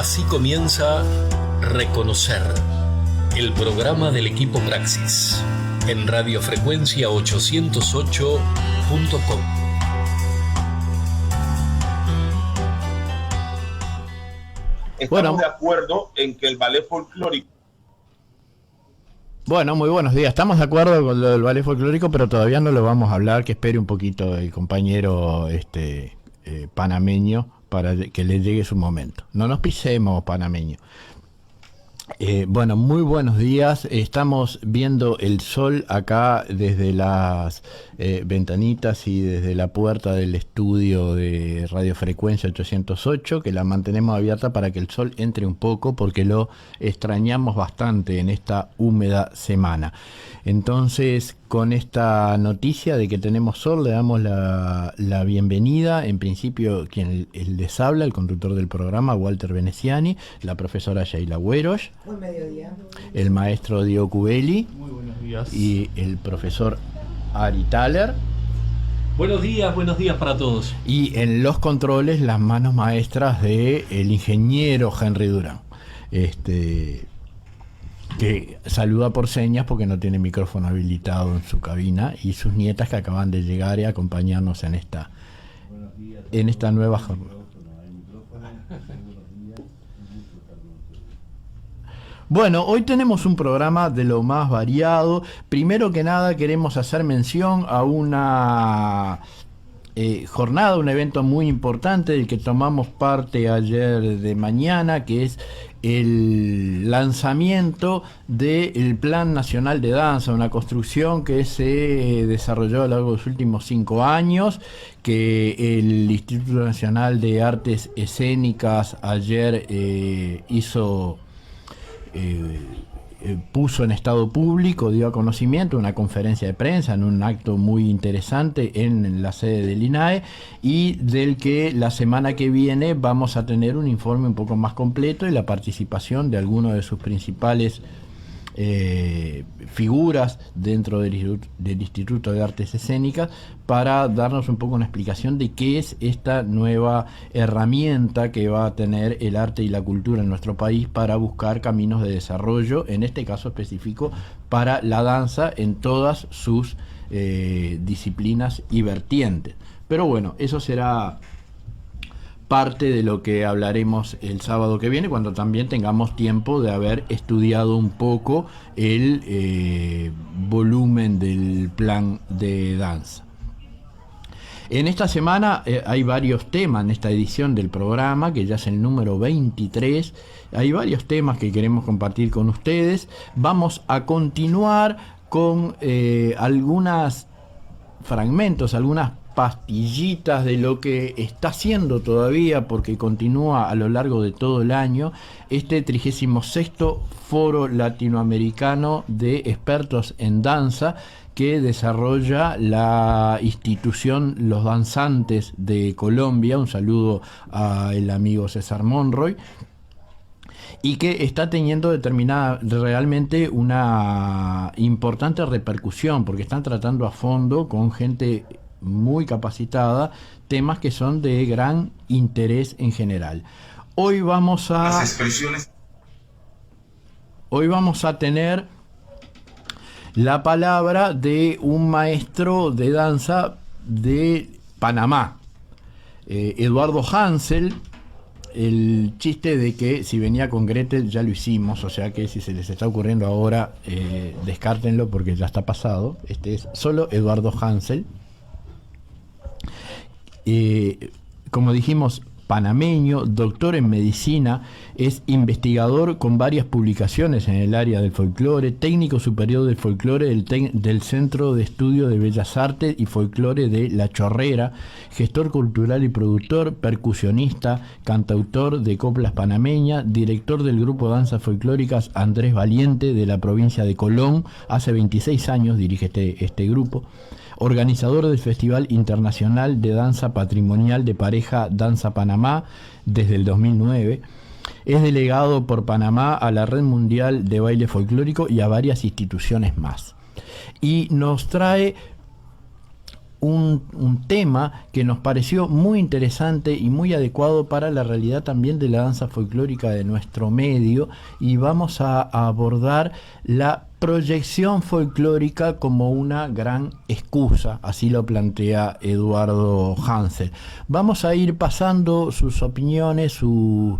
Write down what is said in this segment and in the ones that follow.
Así comienza Reconocer, el programa del equipo Praxis, en radiofrecuencia 808.com. Estamos de acuerdo en que el ballet folclórico... Bueno, muy buenos días. Estamos de acuerdo con lo del ballet folclórico, pero todavía no lo vamos a hablar. Que espere un poquito el compañero panameño para que le llegue su momento. No nos pisemos, panameño. Bueno, muy buenos días. Estamos viendo el sol acá desde las ventanitas y desde la puerta del estudio de radiofrecuencia 808, que la mantenemos abierta para que el sol entre un poco, porque lo extrañamos bastante en esta húmeda semana. Entonces, con esta noticia de que tenemos sol, le damos la bienvenida. En principio, quien les habla, el conductor del programa, Walter Veneciani, la profesora Sheila Güeros, buen mediodía, el maestro Diego Cubelli, muy buenos días, y el profesor Ari Thaler. Buenos días para todos. Y en los controles, las manos maestras del ingeniero Henry Durán, que saluda por señas porque no tiene micrófono habilitado en su cabina, y sus nietas que acaban de llegar y acompañarnos en esta nueva jornada. Bueno, hoy tenemos un programa de lo más variado. Primero que nada queremos hacer mención a una jornada, un evento muy importante del que tomamos parte ayer de mañana, que es el lanzamiento del Plan Nacional de Danza, una construcción que se desarrolló a lo largo de los últimos 5 años, que el Instituto Nacional de Artes Escénicas ayer puso en estado público, dio a conocimiento una conferencia de prensa en un acto muy interesante en la sede del INAE, y del que la semana que viene vamos a tener un informe un poco más completo y la participación de algunos de sus principales figuras dentro del Instituto de Artes Escénicas, para darnos un poco una explicación de qué es esta nueva herramienta que va a tener el arte y la cultura en nuestro país para buscar caminos de desarrollo, en este caso específico para la danza en todas sus disciplinas y vertientes. Pero bueno, eso será parte de lo que hablaremos el sábado que viene, cuando también tengamos tiempo de haber estudiado un poco el volumen del plan de danza. En esta semana hay varios temas en esta edición del programa, que ya es el número 23. Hay varios temas que queremos compartir con ustedes. Vamos a continuar con algunos fragmentos, algunas pastillitas de lo que está haciendo todavía, porque continúa a lo largo de todo el año, este 36º Foro Latinoamericano de Expertos en Danza, que desarrolla la institución Los Danzantes de Colombia. Un saludo al amigo César Monroy, y que está teniendo realmente una importante repercusión, porque están tratando a fondo con gente muy capacitada temas que son de gran interés en general. Hoy vamos a tener la palabra de un maestro de danza de Panamá, Eduardo Hansel. El chiste de que si venía con Gretel ya lo hicimos, o sea que si se les está ocurriendo ahora, descártenlo porque ya está pasado. Este es solo Eduardo Hansel. Como dijimos, panameño, doctor en medicina, es investigador con varias publicaciones en el área del folclore, técnico superior del folclore del Centro de Estudio de Bellas Artes y Folclore de La Chorrera, gestor cultural y productor, percusionista, cantautor de coplas panameñas, director del grupo de danzas folclóricas Andrés Valiente de la provincia de Colón. Hace 26 años dirige este grupo. Organizador del Festival Internacional de Danza Patrimonial de Pareja Danza Panamá desde el 2009. Es delegado por Panamá a la Red Mundial de Baile Folclórico y a varias instituciones más. Y nos trae un tema que nos pareció muy interesante y muy adecuado para la realidad también de la danza folclórica de nuestro medio, y vamos a abordar la proyección folclórica como una gran excusa, así lo plantea Eduardo Hansel. Vamos a ir pasando sus opiniones, sus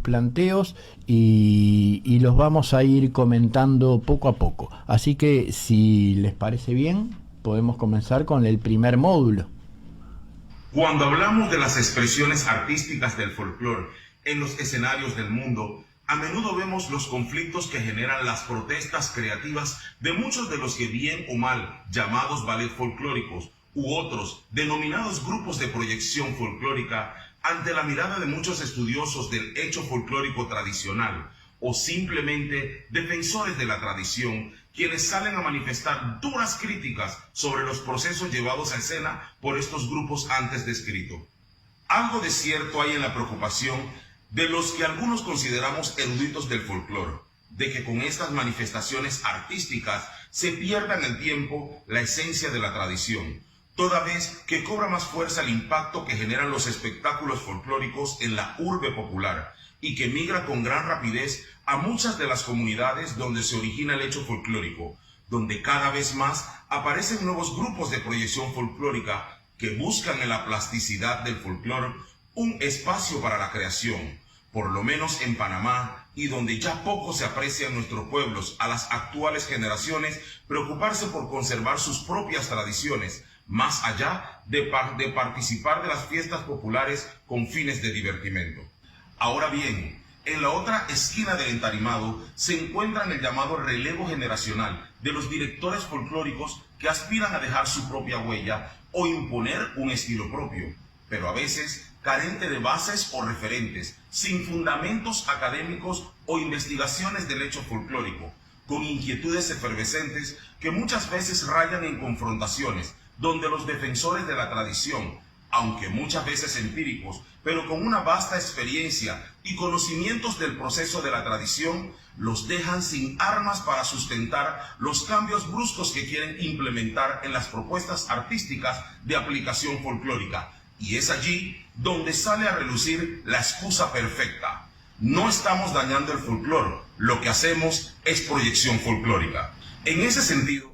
planteos, y los vamos a ir comentando poco a poco. Así que, si les parece bien, podemos comenzar con el primer módulo. Cuando hablamos de las expresiones artísticas del folclore en los escenarios del mundo, a menudo vemos los conflictos que generan las protestas creativas de muchos de los que, bien o mal llamados ballet folclóricos u otros denominados grupos de proyección folclórica, ante la mirada de muchos estudiosos del hecho folclórico tradicional o simplemente defensores de la tradición, quienes salen a manifestar duras críticas sobre los procesos llevados a escena por estos grupos antes descritos. Algo de cierto hay en la preocupación de los que algunos consideramos eruditos del folclore, de que con estas manifestaciones artísticas se pierda en el tiempo la esencia de la tradición, toda vez que cobra más fuerza el impacto que generan los espectáculos folclóricos en la urbe popular, y que migra con gran rapidez a muchas de las comunidades donde se origina el hecho folclórico, donde cada vez más aparecen nuevos grupos de proyección folclórica que buscan en la plasticidad del folclore un espacio para la creación, por lo menos en Panamá, y donde ya poco se aprecia en nuestros pueblos a las actuales generaciones preocuparse por conservar sus propias tradiciones, más allá de participar de las fiestas populares con fines de divertimento. Ahora bien, en la otra esquina del entarimado se encuentra el llamado relevo generacional de los directores folclóricos que aspiran a dejar su propia huella o imponer un estilo propio, pero a veces carente de bases o referentes, sin fundamentos académicos o investigaciones del hecho folclórico, con inquietudes efervescentes que muchas veces rayan en confrontaciones, donde los defensores de la tradición, aunque muchas veces empíricos, pero con una vasta experiencia y conocimientos del proceso de la tradición, los dejan sin armas para sustentar los cambios bruscos que quieren implementar en las propuestas artísticas de aplicación folclórica. Y es allí donde sale a relucir la excusa perfecta. No estamos dañando el folclore, lo que hacemos es proyección folclórica. En ese sentido,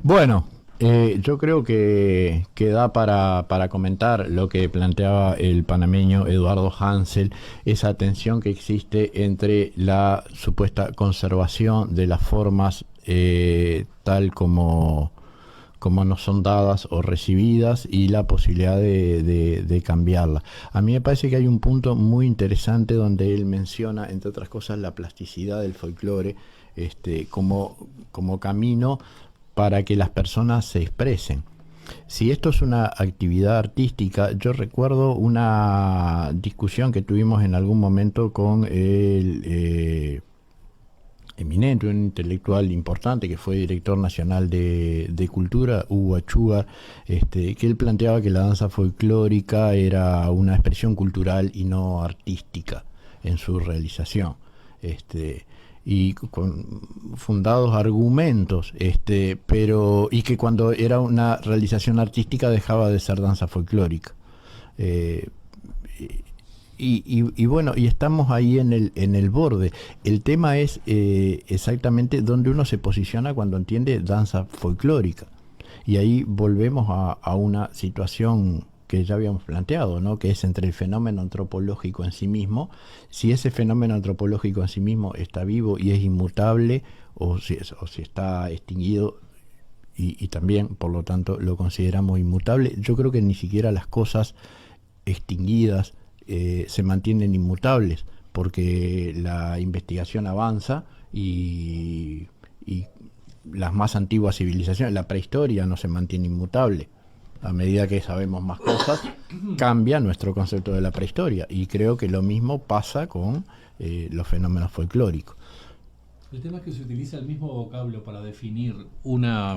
bueno, yo creo que da para comentar lo que planteaba el panameño Eduardo Hansel, esa tensión que existe entre la supuesta conservación de las formas tal como nos son dadas o recibidas, y la posibilidad de cambiarla. A mí me parece que hay un punto muy interesante donde él menciona, entre otras cosas, la plasticidad del folclore como camino para que las personas se expresen. Si esto es una actividad artística, yo recuerdo una discusión que tuvimos en algún momento con el eminente, un intelectual importante que fue director nacional de cultura, Hugo Achúa, que él planteaba que la danza folclórica era una expresión cultural y no artística en su realización. Y con fundados argumentos, pero y que cuando era una realización artística dejaba de ser danza folclórica. Y bueno, y estamos ahí en el borde. El tema es exactamente dónde uno se posiciona cuando entiende danza folclórica. Y ahí volvemos a una situación que ya habíamos planteado, ¿no? Que es entre el fenómeno antropológico en sí mismo, si ese fenómeno antropológico en sí mismo está vivo y es inmutable, o si está extinguido y también, por lo tanto, lo consideramos inmutable. Yo creo que ni siquiera las cosas extinguidas se mantienen inmutables, porque la investigación avanza y las más antiguas civilizaciones, la prehistoria no se mantiene inmutable. A medida que sabemos más cosas, cambia nuestro concepto de la prehistoria, y creo que lo mismo pasa con los fenómenos folclóricos. El tema es que se utiliza el mismo vocablo para definir una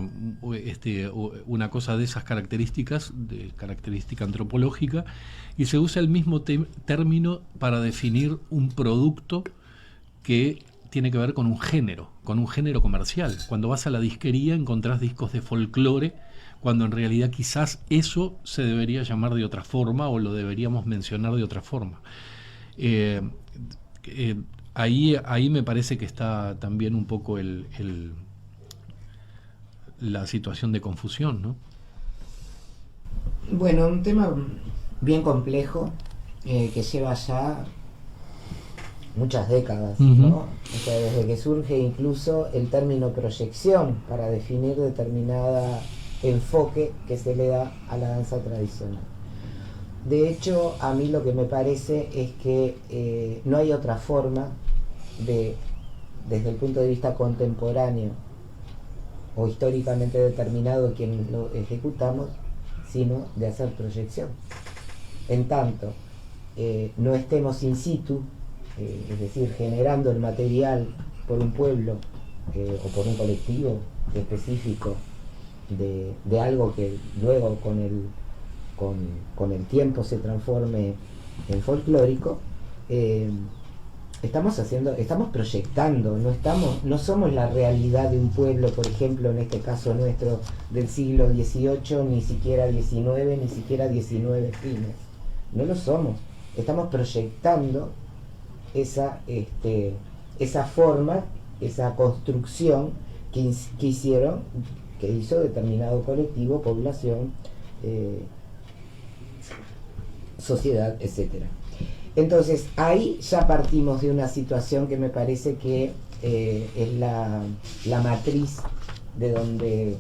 cosa de esas características, de característica antropológica, y se usa el mismo término para definir un producto que tiene que ver con un género. con un género comercial. Cuando vas a la disquería encontrás discos de folclore, cuando en realidad quizás eso se debería llamar de otra forma o lo deberíamos mencionar de otra forma. Ahí me parece que está también un poco la situación de confusión, ¿no? Bueno, un tema bien complejo que lleva ya muchas décadas, ¿no? O sea, desde que surge incluso el término proyección para definir determinada enfoque que se le da a la danza tradicional. De hecho, a mí lo que me parece es que no hay otra forma desde el punto de vista contemporáneo o históricamente determinado quien lo ejecutamos, sino de hacer proyección. En tanto no estemos in situ, es decir, generando el material por un pueblo o por un colectivo específico de algo que luego con el tiempo se transforme en folclórico, estamos proyectando, no somos la realidad de un pueblo, por ejemplo, en este caso nuestro, del siglo XVIII, ni siquiera XIX, ni siquiera XIX fines. No lo somos. Estamos proyectando esa forma, esa construcción que hizo determinado colectivo, población, sociedad, etcétera. Entonces ahí ya partimos de una situación que me parece que es la matriz de donde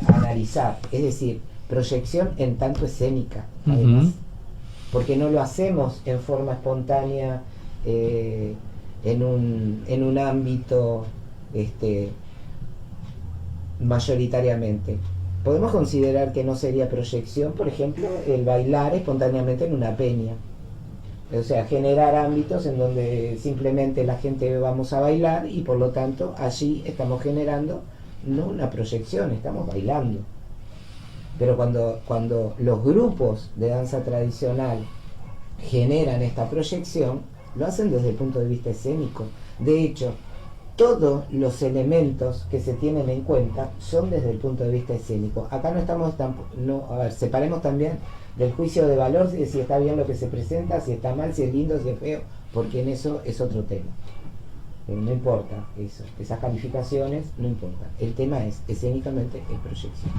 analizar, es decir, proyección en tanto escénica, además, porque no lo hacemos en forma espontánea en un ámbito mayoritariamente. Podemos considerar que no sería proyección, por ejemplo, el bailar espontáneamente en una peña. O sea, generar ámbitos en donde simplemente la gente vamos a bailar y por lo tanto allí estamos generando no una proyección, estamos bailando. Pero cuando los grupos de danza tradicional generan esta proyección, lo hacen desde el punto de vista escénico. De hecho, todos los elementos que se tienen en cuenta son desde el punto de vista escénico. Acá no estamos separemos también del juicio de valor de si está bien lo que se presenta, si está mal, si es lindo, si es feo, porque en eso es otro tema. No importa eso, esas calificaciones no importa. El tema es escénicamente es proyección.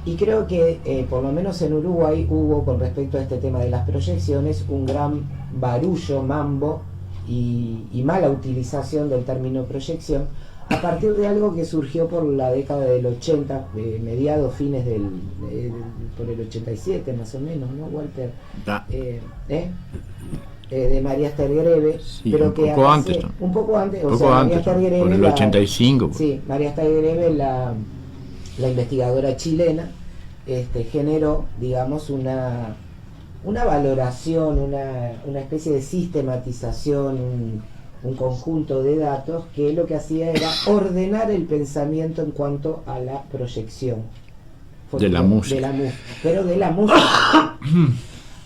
Y creo que por lo menos en Uruguay hubo, con respecto a este tema de las proyecciones, un gran barullo, mambo y mala utilización del término proyección a partir de algo que surgió por la década del 80, mediados, fines por el 87 más o menos, ¿no, Walter? De María Esther Greve, sí, pero que un poco antes, o sea, María Esther Greve, por el 85. Sí, María Esther Greve, la investigadora chilena, generó, digamos, una valoración, una especie de sistematización, un conjunto de datos que lo que hacía era ordenar el pensamiento en cuanto a la proyección de la música. Pero de la música.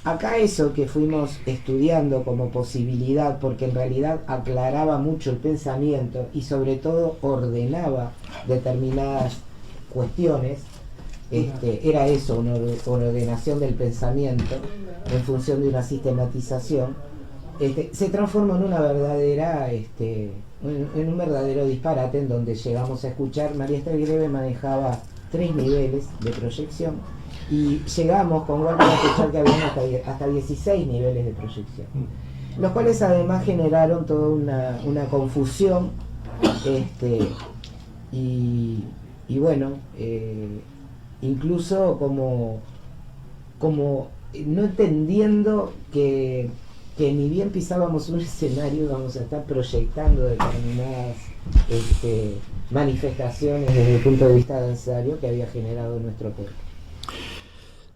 Acá eso que fuimos estudiando como posibilidad, porque en realidad aclaraba mucho el pensamiento y sobre todo ordenaba determinadas cuestiones, era eso, una ordenación del pensamiento en función de una sistematización, se transformó en una verdadera, en un verdadero disparate, en donde llegamos a escuchar, María Esther Greve manejaba 3 niveles de proyección, y llegamos con Walter a escuchar que había hasta 16 niveles de proyección, los cuales además generaron toda una confusión, y bueno, incluso como no entendiendo que ni bien pisábamos un escenario íbamos a estar proyectando determinadas manifestaciones desde el punto de vista danzario que había generado nuestro cuerpo.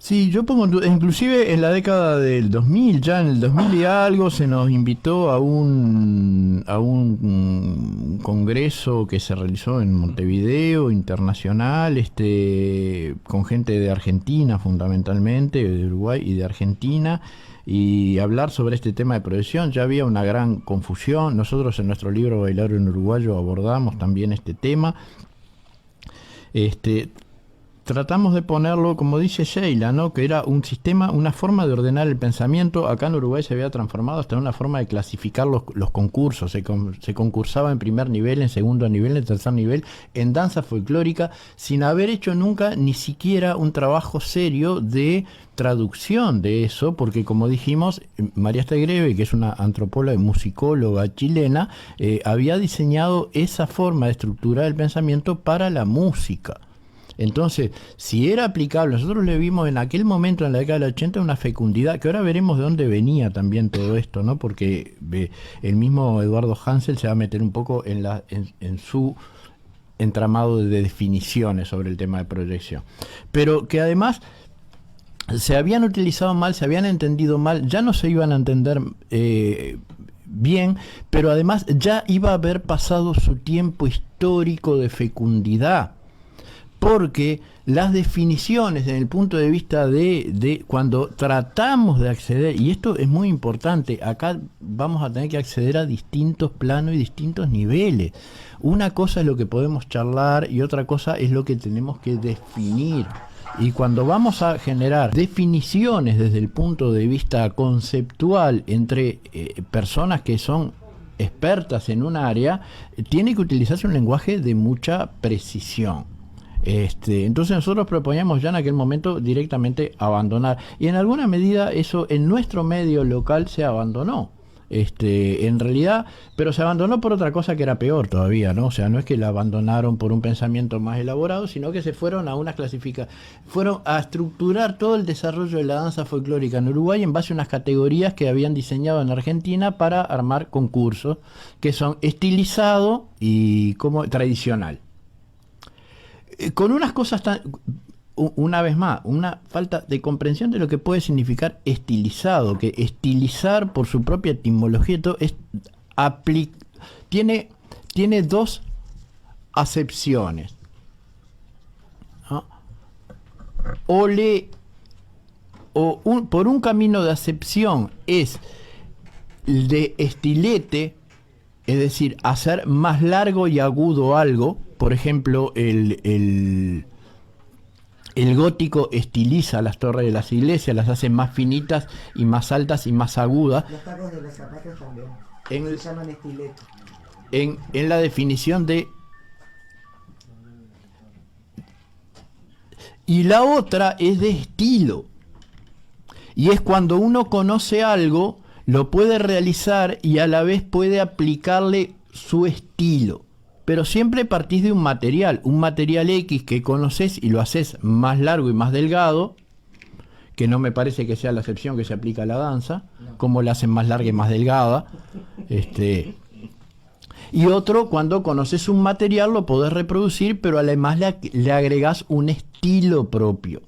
Sí, yo pongo, inclusive en la década del 2000, ya en el 2000 y algo, se nos invitó a un congreso que se realizó en Montevideo, internacional, con gente de Argentina fundamentalmente, de Uruguay y de Argentina, y hablar sobre este tema de proyección. Ya había una gran confusión. Nosotros en nuestro libro Bailar en Uruguayo abordamos también este tema. Tratamos de ponerlo, como dice Sheila, ¿no? Que era un sistema, una forma de ordenar el pensamiento. Acá en Uruguay se había transformado hasta en una forma de clasificar los concursos. Se concursaba en primer nivel, en segundo nivel, en tercer nivel, en danza folclórica, sin haber hecho nunca ni siquiera un trabajo serio de traducción de eso, porque como dijimos, María Stegreve, que es una antropóloga y musicóloga chilena, había diseñado esa forma de estructurar el pensamiento para la música. Entonces, si era aplicable, nosotros le vimos en aquel momento, en la década del 80, una fecundidad, que ahora veremos de dónde venía también todo esto, ¿no? Porque el mismo Eduardo Hansel se va a meter un poco en su entramado de definiciones sobre el tema de proyección. Pero que además se habían utilizado mal, se habían entendido mal, ya no se iban a entender bien, pero además ya iba a haber pasado su tiempo histórico de fecundidad. Porque las definiciones desde el punto de vista de cuando tratamos de acceder, y esto es muy importante, acá vamos a tener que acceder a distintos planos y distintos niveles. Una cosa es lo que podemos charlar y otra cosa es lo que tenemos que definir. Y cuando vamos a generar definiciones desde el punto de vista conceptual entre personas que son expertas en un área, tiene que utilizarse un lenguaje de mucha precisión. Entonces nosotros proponíamos ya en aquel momento directamente abandonar, y en alguna medida eso en nuestro medio local se abandonó, en realidad, pero se abandonó por otra cosa que era peor todavía, ¿no? O sea, no es que la abandonaron por un pensamiento más elaborado, sino que se fueron a una fueron a estructurar todo el desarrollo de la danza folclórica en Uruguay en base a unas categorías que habían diseñado en Argentina para armar concursos, que son estilizado y como tradicional. Con unas cosas tan, una vez más, una falta de comprensión de lo que puede significar estilizado, que estilizar por su propia etimología es tiene dos acepciones, ¿no? Por un camino de acepción es el de estilete, es decir, hacer más largo y agudo algo. Por ejemplo, el gótico estiliza las torres de las iglesias, las hace más finitas y más altas y más agudas. Los tacos de los zapatos también. Se llaman estileto. En la definición de... Y la otra es de estilo. Y es cuando uno conoce algo, lo puede realizar y a la vez puede aplicarle su estilo. Pero siempre partís de un material X que conoces y lo haces más largo y más delgado, que no me parece que sea la excepción que se aplica a la danza, como la hacen más larga y más delgada. Y otro, cuando conoces un material lo podés reproducir, pero además le agregás un estilo propio.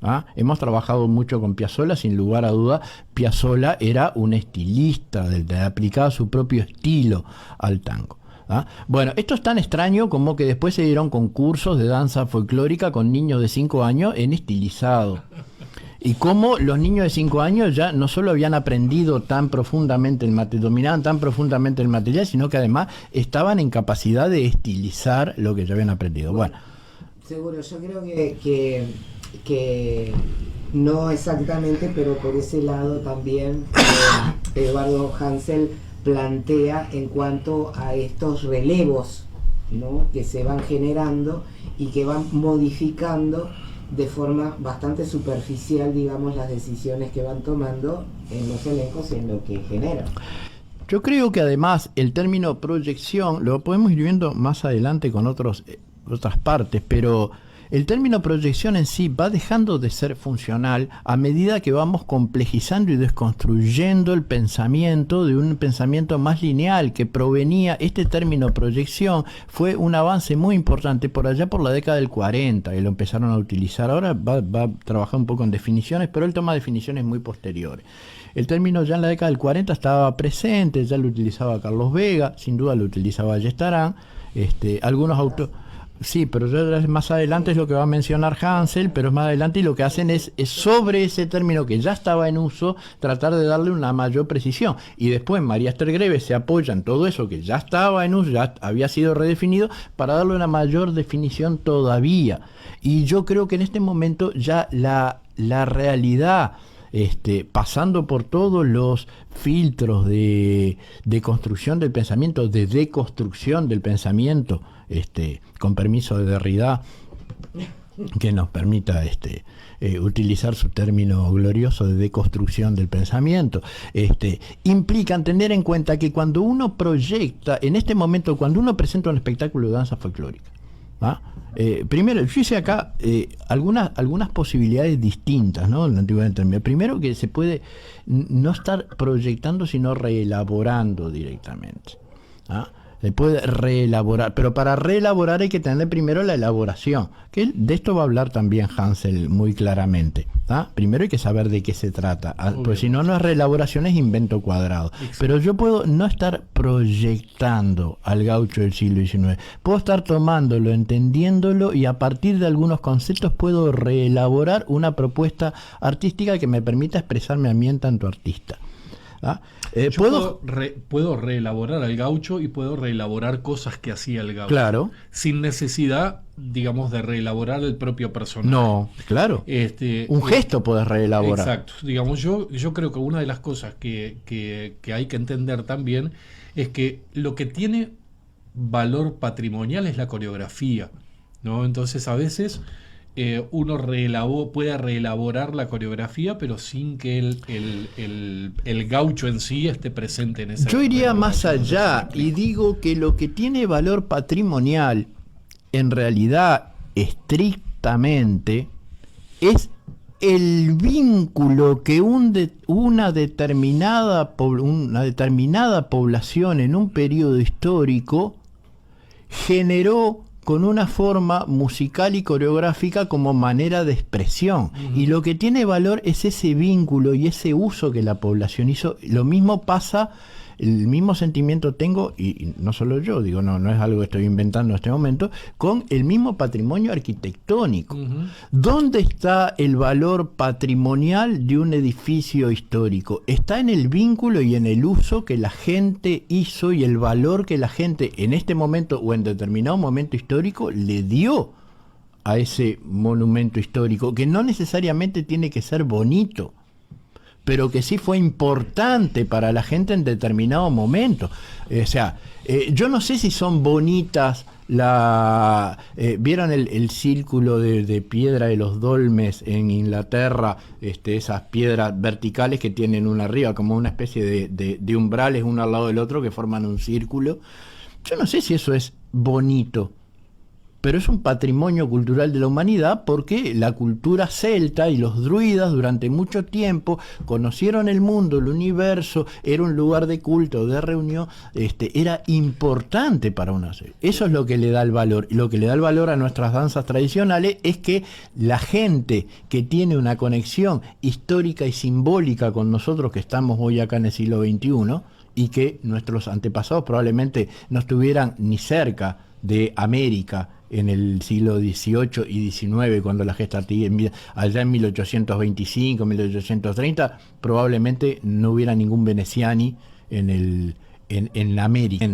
¿Ah? Hemos trabajado mucho con Piazzolla, sin lugar a duda. Piazzolla era un estilista, aplicaba su propio estilo al tango. ¿Ah? Bueno, esto es tan extraño como que después se dieron concursos de danza folclórica con niños de 5 años en estilizado. Y como los niños de 5 años ya no solo habían aprendido tan profundamente el material, dominaban tan profundamente el material, sino que además estaban en capacidad de estilizar lo que ya habían aprendido. Bueno. Seguro, yo creo que no exactamente, pero por ese lado también Eduardo Hansel plantea en cuanto a estos relevos, ¿no?, que se van generando y que van modificando de forma bastante superficial, digamos, las decisiones que van tomando en los elencos y en lo que generan. Yo creo que además el término proyección lo podemos ir viendo más adelante con otras partes, pero el término proyección en sí va dejando de ser funcional a medida que vamos complejizando y desconstruyendo el pensamiento de un pensamiento más lineal que provenía. Este término proyección fue un avance muy importante por allá por la década del 40 y lo empezaron a utilizar. Ahora va a trabajar un poco en definiciones, pero él toma definiciones muy posteriores. El término ya en la década del 40 estaba presente, ya lo utilizaba Carlos Vega, sin duda lo utilizaba Ayestarán, algunos autores. Sí, pero ya más adelante es lo que va a mencionar Hansel, pero es más adelante, y lo que hacen es sobre ese término que ya estaba en uso, tratar de darle una mayor precisión. Y después María Esther Greves se apoya en todo eso que ya estaba en uso, ya había sido redefinido, para darle una mayor definición todavía. Y yo creo que en este momento ya la realidad, pasando por todos los filtros de construcción del pensamiento, de deconstrucción del pensamiento, con permiso de Derrida, que nos permita utilizar su término glorioso de deconstrucción del pensamiento, implican tener en cuenta que cuando uno proyecta, en este momento, cuando uno presenta un espectáculo de danza folclórica, primero, yo hice acá algunas posibilidades distintas, ¿no? En la antigüedad intermedia. Primero, que se puede no estar proyectando, sino reelaborando directamente. Se puede reelaborar, pero para reelaborar hay que tener primero la elaboración, que de esto va a hablar también Hansel muy claramente. Primero hay que saber de qué se trata, pues si no, no es reelaboración, es invento cuadrado. Exacto. Pero yo puedo no estar proyectando al gaucho del siglo XIX, puedo estar tomándolo, entendiéndolo, y a partir de algunos conceptos puedo reelaborar una propuesta artística que me permita expresarme a mí en tanto artista. Puedo reelaborar al gaucho y puedo reelaborar cosas que hacía el gaucho. Claro. Sin necesidad, digamos, de reelaborar el propio personaje. No, claro. Un gesto puedes reelaborar. Exacto. Digamos, yo creo que una de las cosas que hay que entender también es que lo que tiene valor patrimonial es la coreografía, ¿no? Entonces, a veces uno puede reelaborar la coreografía, pero sin que el gaucho en sí esté presente en esa. Yo iría más allá y digo que lo que tiene valor patrimonial, en realidad, estrictamente, es el vínculo que una determinada población en un periodo histórico generó con una forma musical y coreográfica como manera de expresión. Y lo que tiene valor es ese vínculo y ese uso que la población hizo. Lo mismo pasa, el mismo sentimiento tengo, y no solo yo, digo, no es algo que estoy inventando en este momento, con el mismo patrimonio arquitectónico. ¿Dónde está el valor patrimonial de un edificio histórico? Está en el vínculo y en el uso que la gente hizo y el valor que la gente en este momento o en determinado momento histórico le dio a ese monumento histórico, que no necesariamente tiene que ser bonito, pero que sí fue importante para la gente en determinado momento. Yo no sé si son bonitas ¿vieron el círculo de piedra de los dolmes en Inglaterra? Esas piedras verticales que tienen una arriba, como una especie de umbrales uno al lado del otro que forman un círculo. Yo no sé si eso es bonito, pero es un patrimonio cultural de la humanidad, porque la cultura celta y los druidas durante mucho tiempo conocieron el mundo, el universo, era un lugar de culto, de reunión, era importante para una sociedad. Eso es lo que le da el valor. Y lo que le da el valor a nuestras danzas tradicionales es que la gente que tiene una conexión histórica y simbólica con nosotros, que estamos hoy acá en el siglo XXI, y que nuestros antepasados probablemente no estuvieran ni cerca de América en el siglo XVIII y XIX, cuando la gesta artística, allá en 1825, 1830, probablemente no hubiera ningún veneciani en América.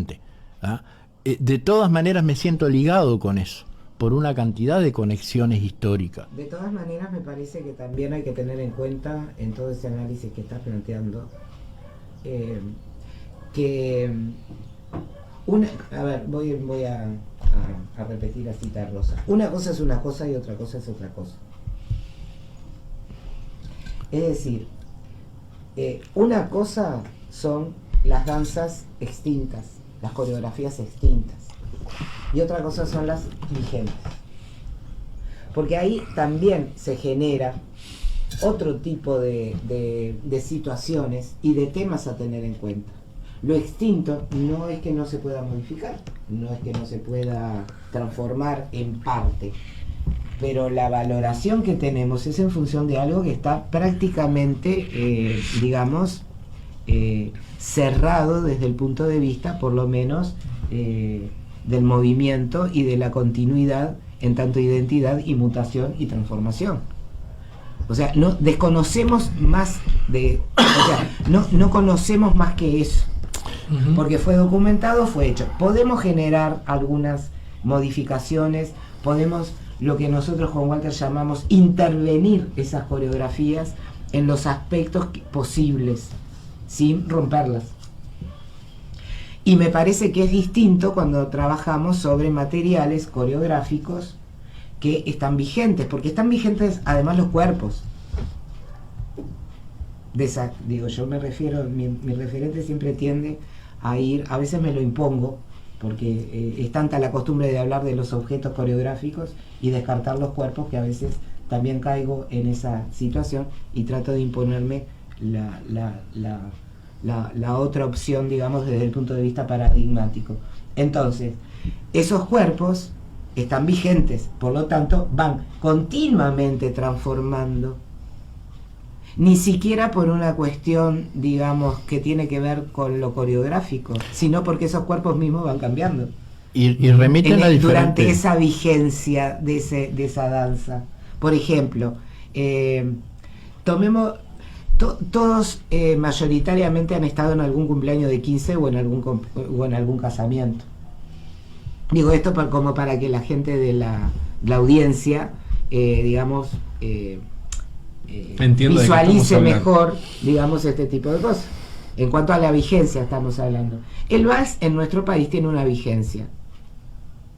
De todas maneras me siento ligado con eso, por una cantidad de conexiones históricas. De todas maneras me parece que también hay que tener en cuenta, en todo ese análisis que estás planteando, voy a repetir la cita Rosa. Una cosa es una cosa y otra cosa es otra cosa. Es decir, una cosa son las danzas extintas, las coreografías extintas, y otra cosa son las vigentes. porque ahí también se genera otro tipo de situaciones y de temas a tener en cuenta. Lo extinto no es que no se pueda modificar, no es que no se pueda transformar en parte, pero la valoración que tenemos es en función de algo que está prácticamente, cerrado desde el punto de vista, por lo menos, del movimiento y de la continuidad en tanto identidad y mutación y transformación. O sea, no desconocemos más no conocemos más que eso, porque fue documentado, fue hecho. Podemos generar algunas modificaciones, podemos, lo que nosotros con Walter llamamos, intervenir esas coreografías en los aspectos posibles, sin romperlas. Y me parece que es distinto cuando trabajamos sobre materiales coreográficos que están vigentes, porque están vigentes además los cuerpos. Yo me refiero, mi referente siempre tiende a ir, a veces me lo impongo, porque es tanta la costumbre de hablar de los objetos coreográficos y descartar los cuerpos, que a veces también caigo en esa situación y trato de imponerme la otra opción, digamos, desde el punto de vista paradigmático. Entonces, esos cuerpos están vigentes, por lo tanto van continuamente transformando, ni siquiera por una cuestión, digamos, que tiene que ver con lo coreográfico, sino porque esos cuerpos mismos van cambiando y remiten a diferentes... durante esa vigencia de esa danza. Por ejemplo, tomemos... todos mayoritariamente han estado en algún cumpleaños de 15 o en algún casamiento. Digo esto como para que la gente de la audiencia, visualice mejor, digamos, este tipo de cosas. En cuanto a la vigencia estamos hablando. El vals en nuestro país tiene una vigencia,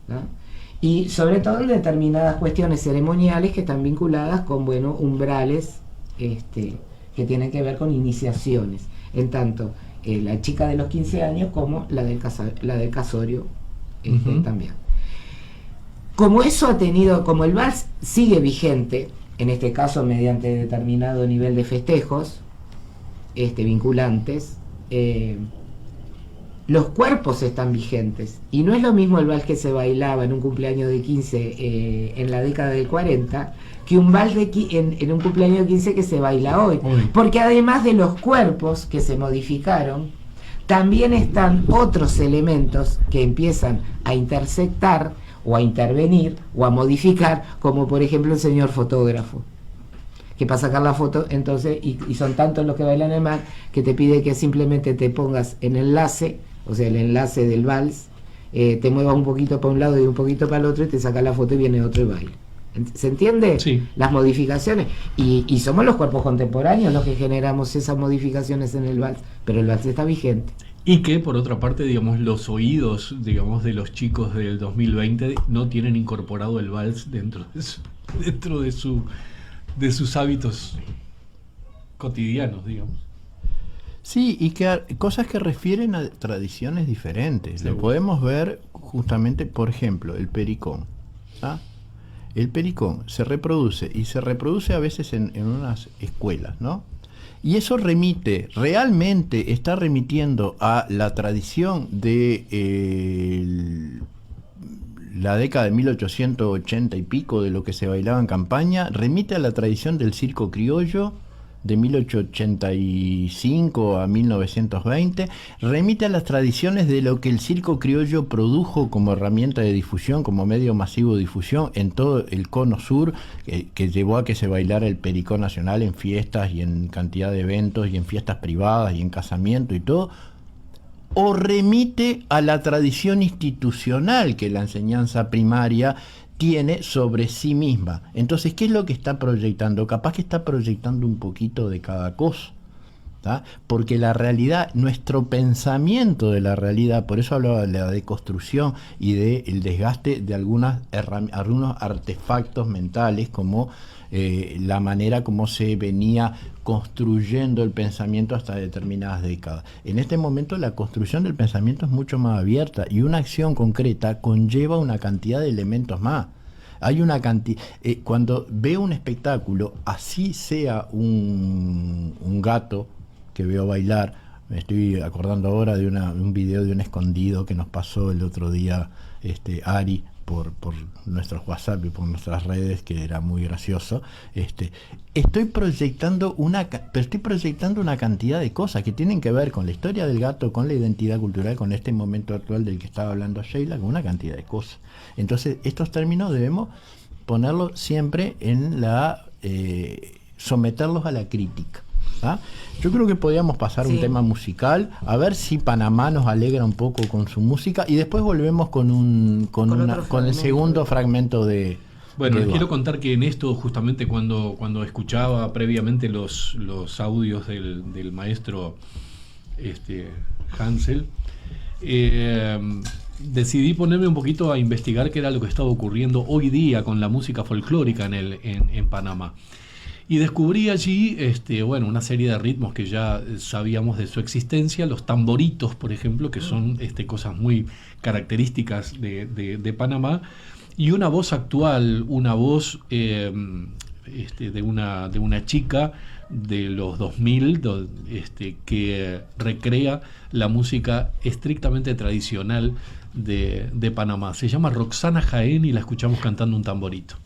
¿no? Y sobre todo en determinadas cuestiones ceremoniales que están vinculadas con, umbrales que tienen que ver con iniciaciones, en tanto la chica de los 15 años como la del casorio también. Como eso ha tenido, como el vals sigue vigente, en este caso mediante determinado nivel de festejos vinculantes, los cuerpos están vigentes, y no es lo mismo el vals que se bailaba en un cumpleaños de 15 en la década del 40 que un vals en un cumpleaños de 15 que se baila hoy, porque además de los cuerpos que se modificaron, también están otros elementos que empiezan a intersectar o a intervenir o a modificar, como por ejemplo el señor fotógrafo, que para sacar la foto, entonces, y son tantos los que bailan el vals, que te pide que simplemente te pongas en enlace, o sea, el enlace del vals, te muevas un poquito para un lado y un poquito para el otro, y te saca la foto y viene otro y baila. ¿Se entiende? Sí. Las modificaciones. Y somos los cuerpos contemporáneos los que generamos esas modificaciones en el vals, pero el vals está vigente. Y que, por otra parte, digamos, los oídos, digamos, de los chicos del 2020 no tienen incorporado el vals dentro de sus hábitos cotidianos, digamos. Sí, y que cosas que refieren a tradiciones diferentes. Seguro. Lo podemos ver justamente, por ejemplo, el pericón. ¿Ah? El pericón se reproduce, y se reproduce a veces en unas escuelas, ¿no? Y eso realmente está remitiendo a la tradición de la década de 1880 y pico, de lo que se bailaba en campaña, remite a la tradición del circo criollo de 1885 a 1920, remite a las tradiciones de lo que el circo criollo produjo como herramienta de difusión, como medio masivo de difusión en todo el cono sur, que llevó a que se bailara el pericón nacional en fiestas y en cantidad de eventos y en fiestas privadas y en casamiento y todo, o remite a la tradición institucional que la enseñanza primaria tiene sobre sí misma. Entonces, ¿qué es lo que está proyectando? Capaz que está proyectando un poquito de cada cosa, ¿tá? Porque la realidad, nuestro pensamiento de la realidad, por eso hablaba de la deconstrucción y del desgaste de algunos artefactos mentales, como la manera como se venía construyendo el pensamiento hasta determinadas décadas. En este momento la construcción del pensamiento es mucho más abierta, y una acción concreta conlleva una cantidad de elementos más. Hay una cantidad. Cuando veo un espectáculo, así sea un gato que veo bailar, me estoy acordando ahora de un video de un escondido que nos pasó el otro día Ari por nuestros WhatsApp y por nuestras redes, que era muy gracioso. Estoy proyectando una cantidad de cosas que tienen que ver con la historia del gato, con la identidad cultural, con este momento actual del que estaba hablando Sheila, con una cantidad de cosas. Entonces, estos términos debemos ponerlos siempre en someterlos a la crítica. ¿Ah? Yo creo que podríamos pasar un tema musical, a ver si Panamá nos alegra un poco con su música, y después volvemos con el segundo fragmento de... Bueno, les quiero contar que en esto, justamente cuando escuchaba previamente los audios del maestro Hansel, decidí ponerme un poquito a investigar qué era lo que estaba ocurriendo hoy día con la música folclórica en Panamá. Y descubrí allí una serie de ritmos que ya sabíamos de su existencia, los tamboritos, por ejemplo, que son cosas muy características de Panamá, y una voz actual, una voz de una chica de los 2000 que recrea la música estrictamente tradicional de Panamá. Se llama Roxana Jaén y la escuchamos cantando un tamborito.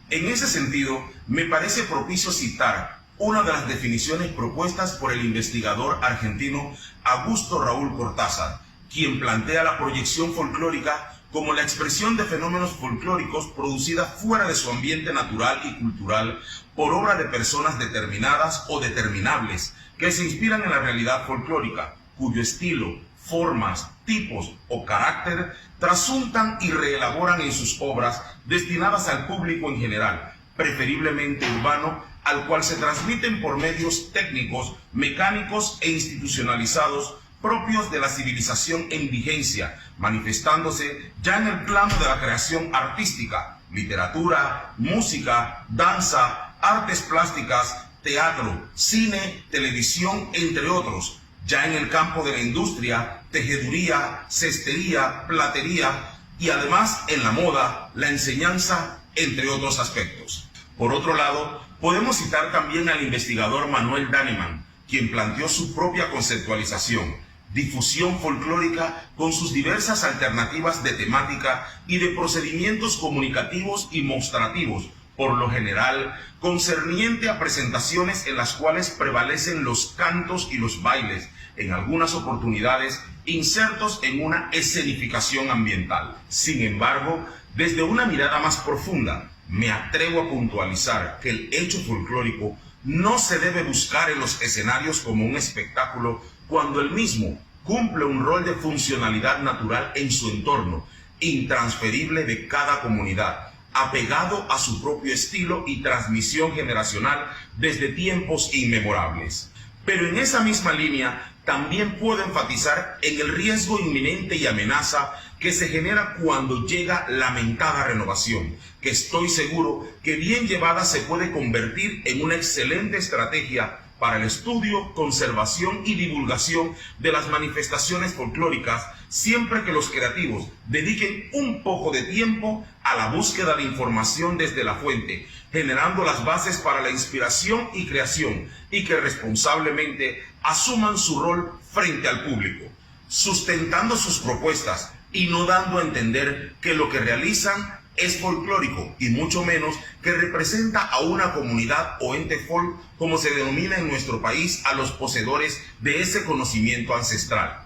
En ese sentido, me parece propicio citar una de las definiciones propuestas por el investigador argentino Augusto Raúl Cortázar, quien plantea la proyección folclórica como la expresión de fenómenos folclóricos producida fuera de su ambiente natural y cultural por obra de personas determinadas o determinables que se inspiran en la realidad folclórica, cuyo estilo, formas, tipos o carácter trasuntan y reelaboran en sus obras destinadas al público en general, preferiblemente urbano, al cual se transmiten por medios técnicos, mecánicos e institucionalizados propios de la civilización en vigencia, manifestándose ya en el plano de la creación artística, literatura, música, danza, artes plásticas, teatro, cine, televisión, entre otros, ya en el campo de la industria, tejeduría, cestería, platería y además en la moda, la enseñanza, entre otros aspectos. Por otro lado, podemos citar también al investigador Manuel Dannemann, quien planteó su propia conceptualización, difusión folclórica con sus diversas alternativas de temática y de procedimientos comunicativos y mostrativos, por lo general concerniente a presentaciones en las cuales prevalecen los cantos y los bailes, en algunas oportunidades insertos en una escenificación ambiental. Sin embargo, desde una mirada más profunda, me atrevo a puntualizar que el hecho folclórico no se debe buscar en los escenarios como un espectáculo cuando el mismo cumple un rol de funcionalidad natural en su entorno, intransferible de cada comunidad, apegado a su propio estilo y transmisión generacional desde tiempos inmemorables. Pero en esa misma línea también puedo enfatizar en el riesgo inminente y amenaza que se genera cuando llega la mentada renovación, que estoy seguro que bien llevada se puede convertir en una excelente estrategia para el estudio, conservación y divulgación de las manifestaciones folclóricas, siempre que los creativos dediquen un poco de tiempo a la búsqueda de información desde la fuente, generando las bases para la inspiración y creación, y que responsablemente asuman su rol frente al público, sustentando sus propuestas y no dando a entender que lo que realizan es folclórico, y mucho menos que representa a una comunidad o ente folk, como se denomina en nuestro país a los poseedores de ese conocimiento ancestral.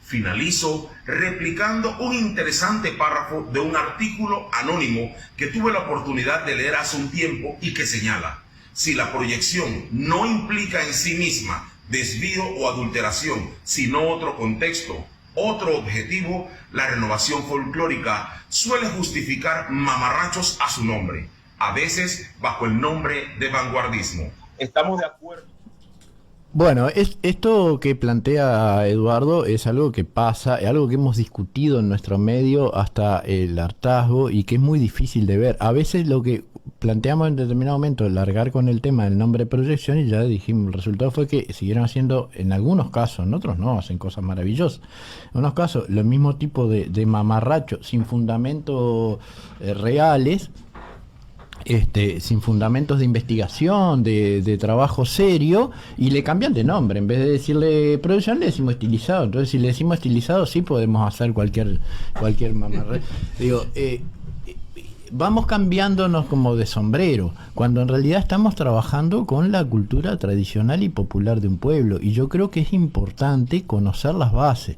Finalizo replicando un interesante párrafo de un artículo anónimo que tuve la oportunidad de leer hace un tiempo y que señala: si la proyección no implica en sí misma desvío o adulteración, sino otro contexto, otro objetivo, la renovación folclórica suele justificar mamarrachos a su nombre, a veces bajo el nombre de vanguardismo. ¿Estamos de acuerdo? Bueno, esto que plantea Eduardo es algo que pasa, es algo que hemos discutido en nuestro medio hasta el hartazgo y que es muy difícil de ver. A veces lo que planteamos en determinado momento, largar con el tema del nombre proyección, y ya dijimos, el resultado fue que siguieron haciendo, en algunos casos, en otros no, hacen cosas maravillosas. En unos casos, el mismo tipo de mamarracho, sin fundamentos reales, sin fundamentos de investigación, de trabajo serio, y le cambian de nombre. En vez de decirle producción, le decimos estilizado. Entonces, si le decimos estilizado, sí podemos hacer cualquier mamarracho. Digo, vamos cambiándonos como de sombrero, cuando en realidad estamos trabajando con la cultura tradicional y popular de un pueblo, y yo creo que es importante conocer las bases.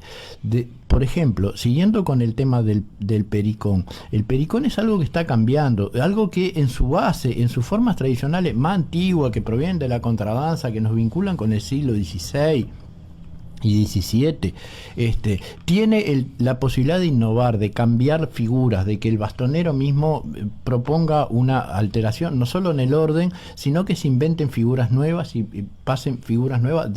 Por ejemplo, siguiendo con el tema del pericón, el pericón es algo que está cambiando, algo que en su base, en sus formas tradicionales más antiguas, que provienen de la contradanza, que nos vinculan con el siglo XVI y XVII, tiene la posibilidad de innovar, de cambiar figuras, de que el bastonero mismo proponga una alteración, no solo en el orden, sino que se inventen figuras nuevas y pasen figuras nuevas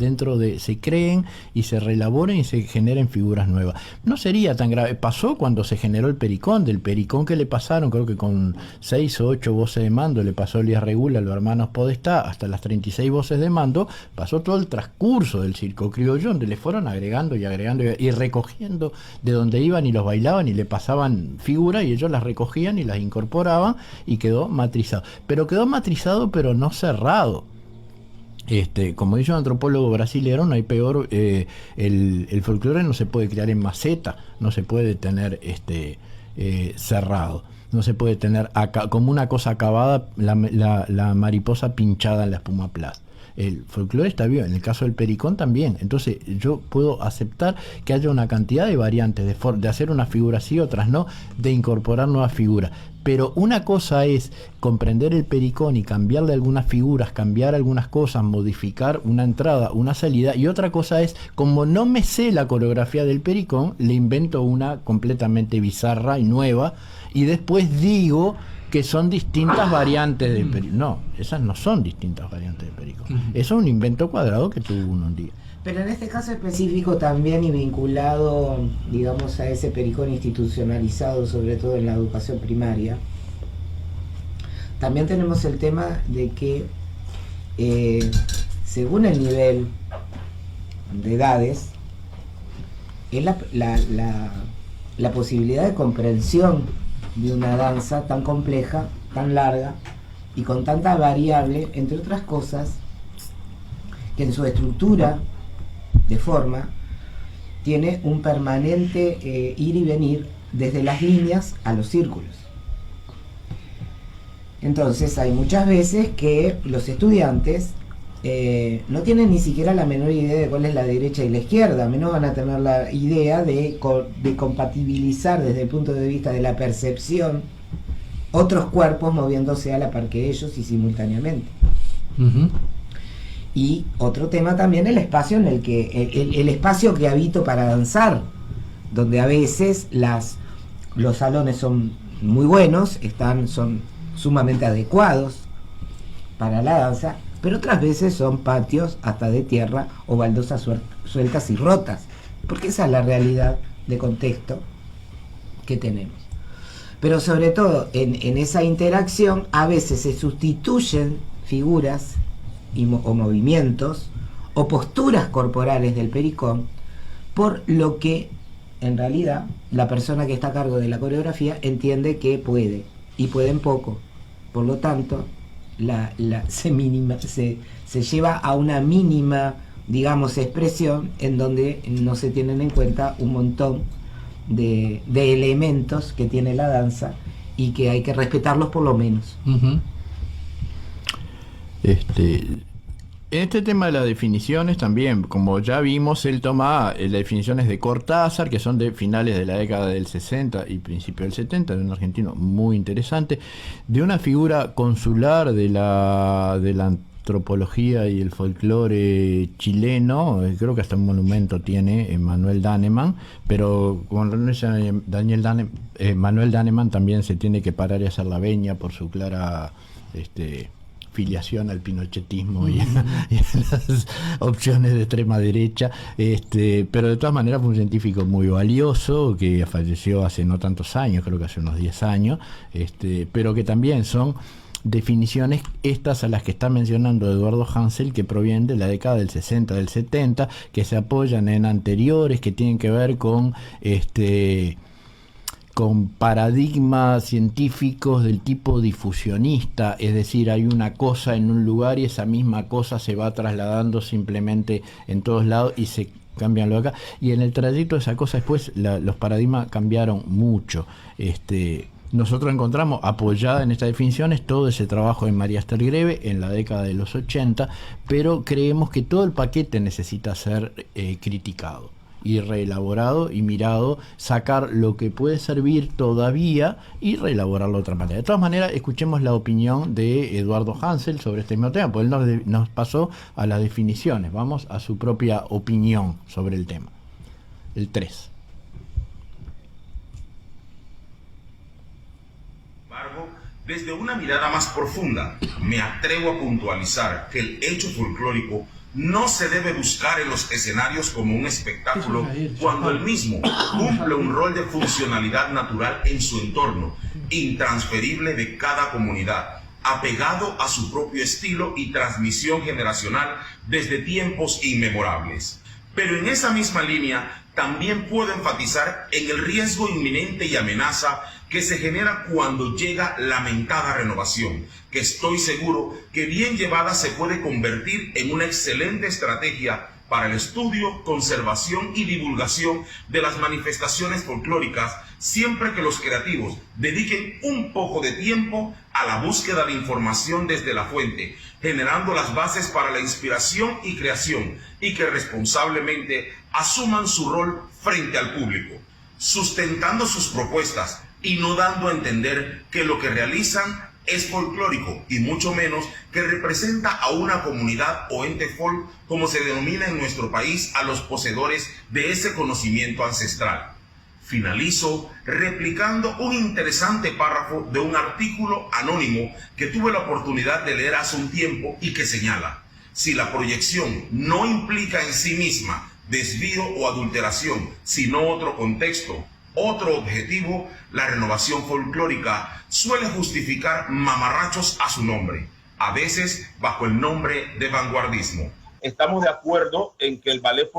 se creen y se reelaboren y se generen figuras nuevas. No sería tan grave. Pasó cuando se generó el pericón, del pericón que le pasaron, creo que con 6 o 8 voces de mando, le pasó Elías Regula a los hermanos Podestá, hasta las 36 voces de mando, pasó todo el transcurso del circo criollo, donde le fueron agregando y recogiendo de donde iban y los bailaban y le pasaban figuras y ellos las recogían y las incorporaban y quedó matrizado. Pero quedó matrizado, pero no cerrado. Como dice un antropólogo brasileño, no hay peor, el folclore no se puede crear en maceta, no se puede tener cerrado. No se puede tener como una cosa acabada la mariposa pinchada en la espuma plast. El folclore está vivo, en el caso del pericón también. Entonces yo puedo aceptar que haya una cantidad de variantes, de hacer una figura sí, otras no, de incorporar nuevas figuras. Pero una cosa es comprender el pericón y cambiarle algunas figuras, cambiar algunas cosas, modificar una entrada, una salida, y otra cosa es, como no me sé la coreografía del pericón, le invento una completamente bizarra y nueva, y después digo que son distintas variantes del pericón. No, esas no son distintas variantes del pericón. Eso es un invento cuadrado que tuvo uno un día. Pero en este caso específico también, y vinculado, digamos, a ese pericón institucionalizado, sobre todo en la educación primaria, también tenemos el tema de que según el nivel de edades, es la posibilidad de comprensión de una danza tan compleja, tan larga y con tanta variable, entre otras cosas, que en su estructura de forma tiene un permanente ir y venir desde las líneas a los círculos. Entonces hay muchas veces que los estudiantes no tienen ni siquiera la menor idea de cuál es la derecha y la izquierda, menos van a tener la idea de compatibilizar desde el punto de vista de la percepción otros cuerpos moviéndose a la par que ellos y simultáneamente. Ujú. Y otro tema también, el espacio en el que el espacio que habito para danzar, donde a veces los salones son muy buenos, son sumamente adecuados para la danza, pero otras veces son patios hasta de tierra o baldosas sueltas y rotas, porque esa es la realidad de contexto que tenemos. Pero sobre todo en esa interacción a veces se sustituyen figuras o movimientos o posturas corporales del pericón por lo que en realidad la persona que está a cargo de la coreografía entiende que puede, y pueden poco. Por lo tanto, se lleva a una mínima, digamos, expresión en donde no se tienen en cuenta un montón de elementos que tiene la danza y que hay que respetarlos por lo menos. Ujú. En este tema de las definiciones también, como ya vimos, él toma las definiciones de Cortázar, que son de finales de la década del 60 y principio del 70, de un argentino muy interesante, de una figura consular de la antropología y el folclore chileno, creo que hasta un monumento tiene Manuel Daneman, pero con Manuel Daneman también se tiene que parar y hacer la veña por su clara filiación al pinochetismo y a las opciones de extrema derecha, pero de todas maneras fue un científico muy valioso que falleció hace no tantos años, creo que hace unos 10 años, pero que también son definiciones estas a las que está mencionando Eduardo Hansel, que provienen de la década del 60, del 70, que se apoyan en anteriores, que tienen que ver con paradigmas científicos del tipo difusionista, es decir, hay una cosa en un lugar y esa misma cosa se va trasladando simplemente en todos lados y se cambian lo acá, y en el trayecto de esa cosa después los paradigmas cambiaron mucho. Nosotros encontramos apoyada en estas definiciones todo ese trabajo de María Esther Greve en la década de los 80, pero creemos que todo el paquete necesita ser criticado y reelaborado y mirado, sacar lo que puede servir todavía y reelaborarlo de otra manera. De todas maneras, escuchemos la opinión de Eduardo Hansel sobre este mismo tema, porque él nos pasó a las definiciones. Vamos a su propia opinión sobre el tema. El 3. Desde una mirada más profunda, me atrevo a puntualizar que el hecho folclórico no se debe buscar en los escenarios como un espectáculo cuando el mismo cumple un rol de funcionalidad natural en su entorno, intransferible de cada comunidad, apegado a su propio estilo y transmisión generacional desde tiempos inmemorables. Pero en esa misma línea también puedo enfatizar en el riesgo inminente y amenaza que se genera cuando llega la mentada renovación, que estoy seguro que bien llevada se puede convertir en una excelente estrategia para el estudio, conservación y divulgación de las manifestaciones folclóricas, siempre que los creativos dediquen un poco de tiempo a la búsqueda de información desde la fuente, generando las bases para la inspiración y creación, y que responsablemente asuman su rol frente al público, sustentando sus propuestas y no dando a entender que lo que realizan es folclórico, y mucho menos que representa a una comunidad o ente folk, como se denomina en nuestro país a los poseedores de ese conocimiento ancestral. Finalizo replicando un interesante párrafo de un artículo anónimo que tuve la oportunidad de leer hace un tiempo y que señala: si la proyección no implica en sí misma desvío o adulteración, sino otro contexto, otro objetivo, la renovación folclórica suele justificar mamarrachos a su nombre, a veces bajo el nombre de vanguardismo. Estamos de acuerdo en que el ballet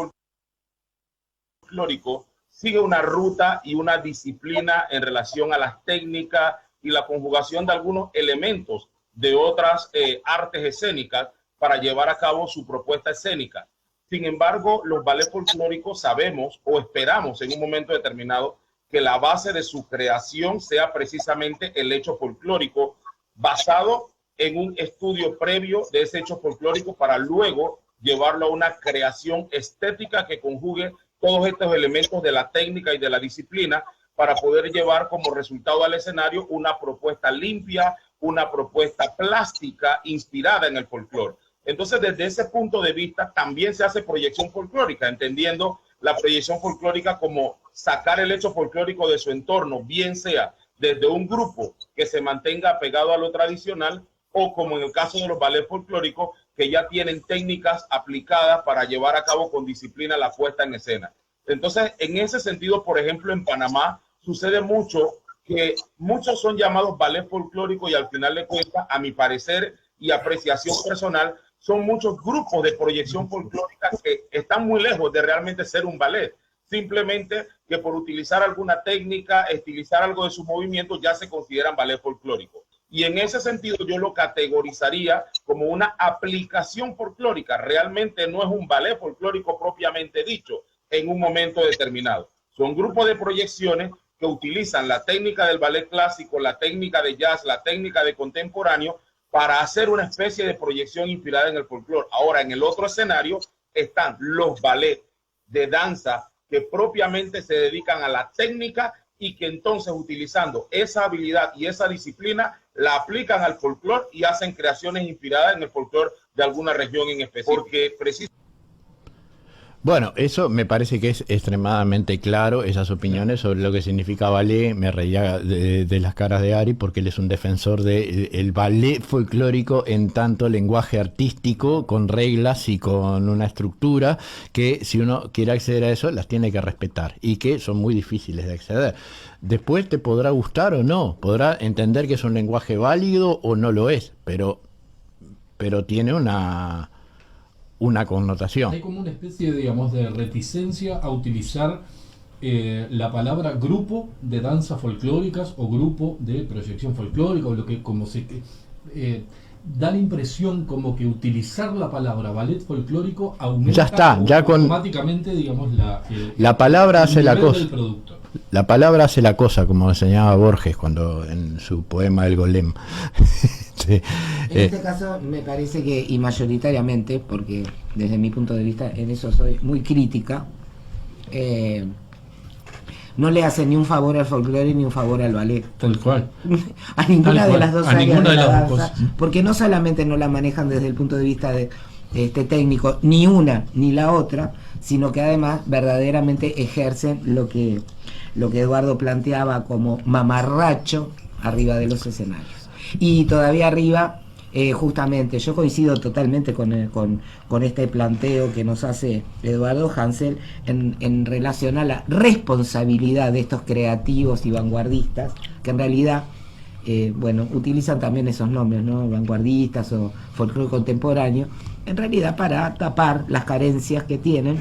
folclórico sigue una ruta y una disciplina en relación a las técnicas y la conjugación de algunos elementos de otras artes escénicas para llevar a cabo su propuesta escénica. Sin embargo, los ballets folclóricos sabemos o esperamos en un momento determinado que la base de su creación sea precisamente el hecho folclórico basado en un estudio previo de ese hecho folclórico para luego llevarlo a una creación estética que conjugue todos estos elementos de la técnica y de la disciplina para poder llevar como resultado al escenario una propuesta limpia, una propuesta plástica inspirada en el folclore. Entonces, desde ese punto de vista, también se hace proyección folclórica, entendiendo la proyección folclórica como sacar el hecho folclórico de su entorno, bien sea desde un grupo que se mantenga pegado a lo tradicional o como en el caso de los ballets folclóricos que ya tienen técnicas aplicadas para llevar a cabo con disciplina la puesta en escena. Entonces, en ese sentido, por ejemplo, en Panamá sucede mucho que muchos son llamados ballet folclóricos y al final de cuentas, a mi parecer y apreciación personal, son muchos grupos de proyección folclórica que están muy lejos de realmente ser un ballet. Simplemente que por utilizar alguna técnica, estilizar algo de sus movimientos, ya se consideran ballet folclórico. Y en ese sentido yo lo categorizaría como una aplicación folclórica. Realmente no es un ballet folclórico propiamente dicho en un momento determinado. Son grupos de proyecciones que utilizan la técnica del ballet clásico, la técnica de jazz, la técnica de contemporáneo para hacer una especie de proyección inspirada en el folclore. Ahora, en el otro escenario están los ballets de danza que propiamente se dedican a la técnica y que entonces utilizando esa habilidad y esa disciplina la aplican al folclore y hacen creaciones inspiradas en el folclore de alguna región en específico. Porque precisamente Bueno, eso me parece que es extremadamente claro, esas opiniones sobre lo que significa ballet. Me reía de las caras de Ari porque él es un defensor del ballet folclórico en tanto lenguaje artístico, con reglas y con una estructura que si uno quiere acceder a eso las tiene que respetar y que son muy difíciles de acceder. Después te podrá gustar o no, podrá entender que es un lenguaje válido o no lo es, pero tiene una connotación. Hay como una especie, digamos, de reticencia a utilizar la palabra grupo de danzas folclóricas o grupo de proyección folclórica, o lo que como se da la impresión como que utilizar la palabra ballet folclórico aumenta Ya está, ya con automáticamente, digamos, la palabra hace la cosa. Del producto. La palabra hace la cosa, como enseñaba Borges cuando en su poema El Golem. Sí. En este caso me parece que, y mayoritariamente, porque desde mi punto de vista en eso soy muy crítica, no le hace ni un favor al folclore ni un favor al ballet. Tal cual. A ninguna de las dos áreas de la danza, cosas. porque no solamente no la manejan desde el punto de vista de técnico, ni una ni la otra, sino que además verdaderamente ejercen lo que Eduardo planteaba como mamarracho arriba de los escenarios. Y todavía arriba, justamente, yo coincido totalmente con este planteo que nos hace Eduardo Hansel en relación a la responsabilidad de estos creativos y vanguardistas, que en realidad, utilizan también esos nombres, ¿no? Vanguardistas o folclore contemporáneo, en realidad para tapar las carencias que tienen,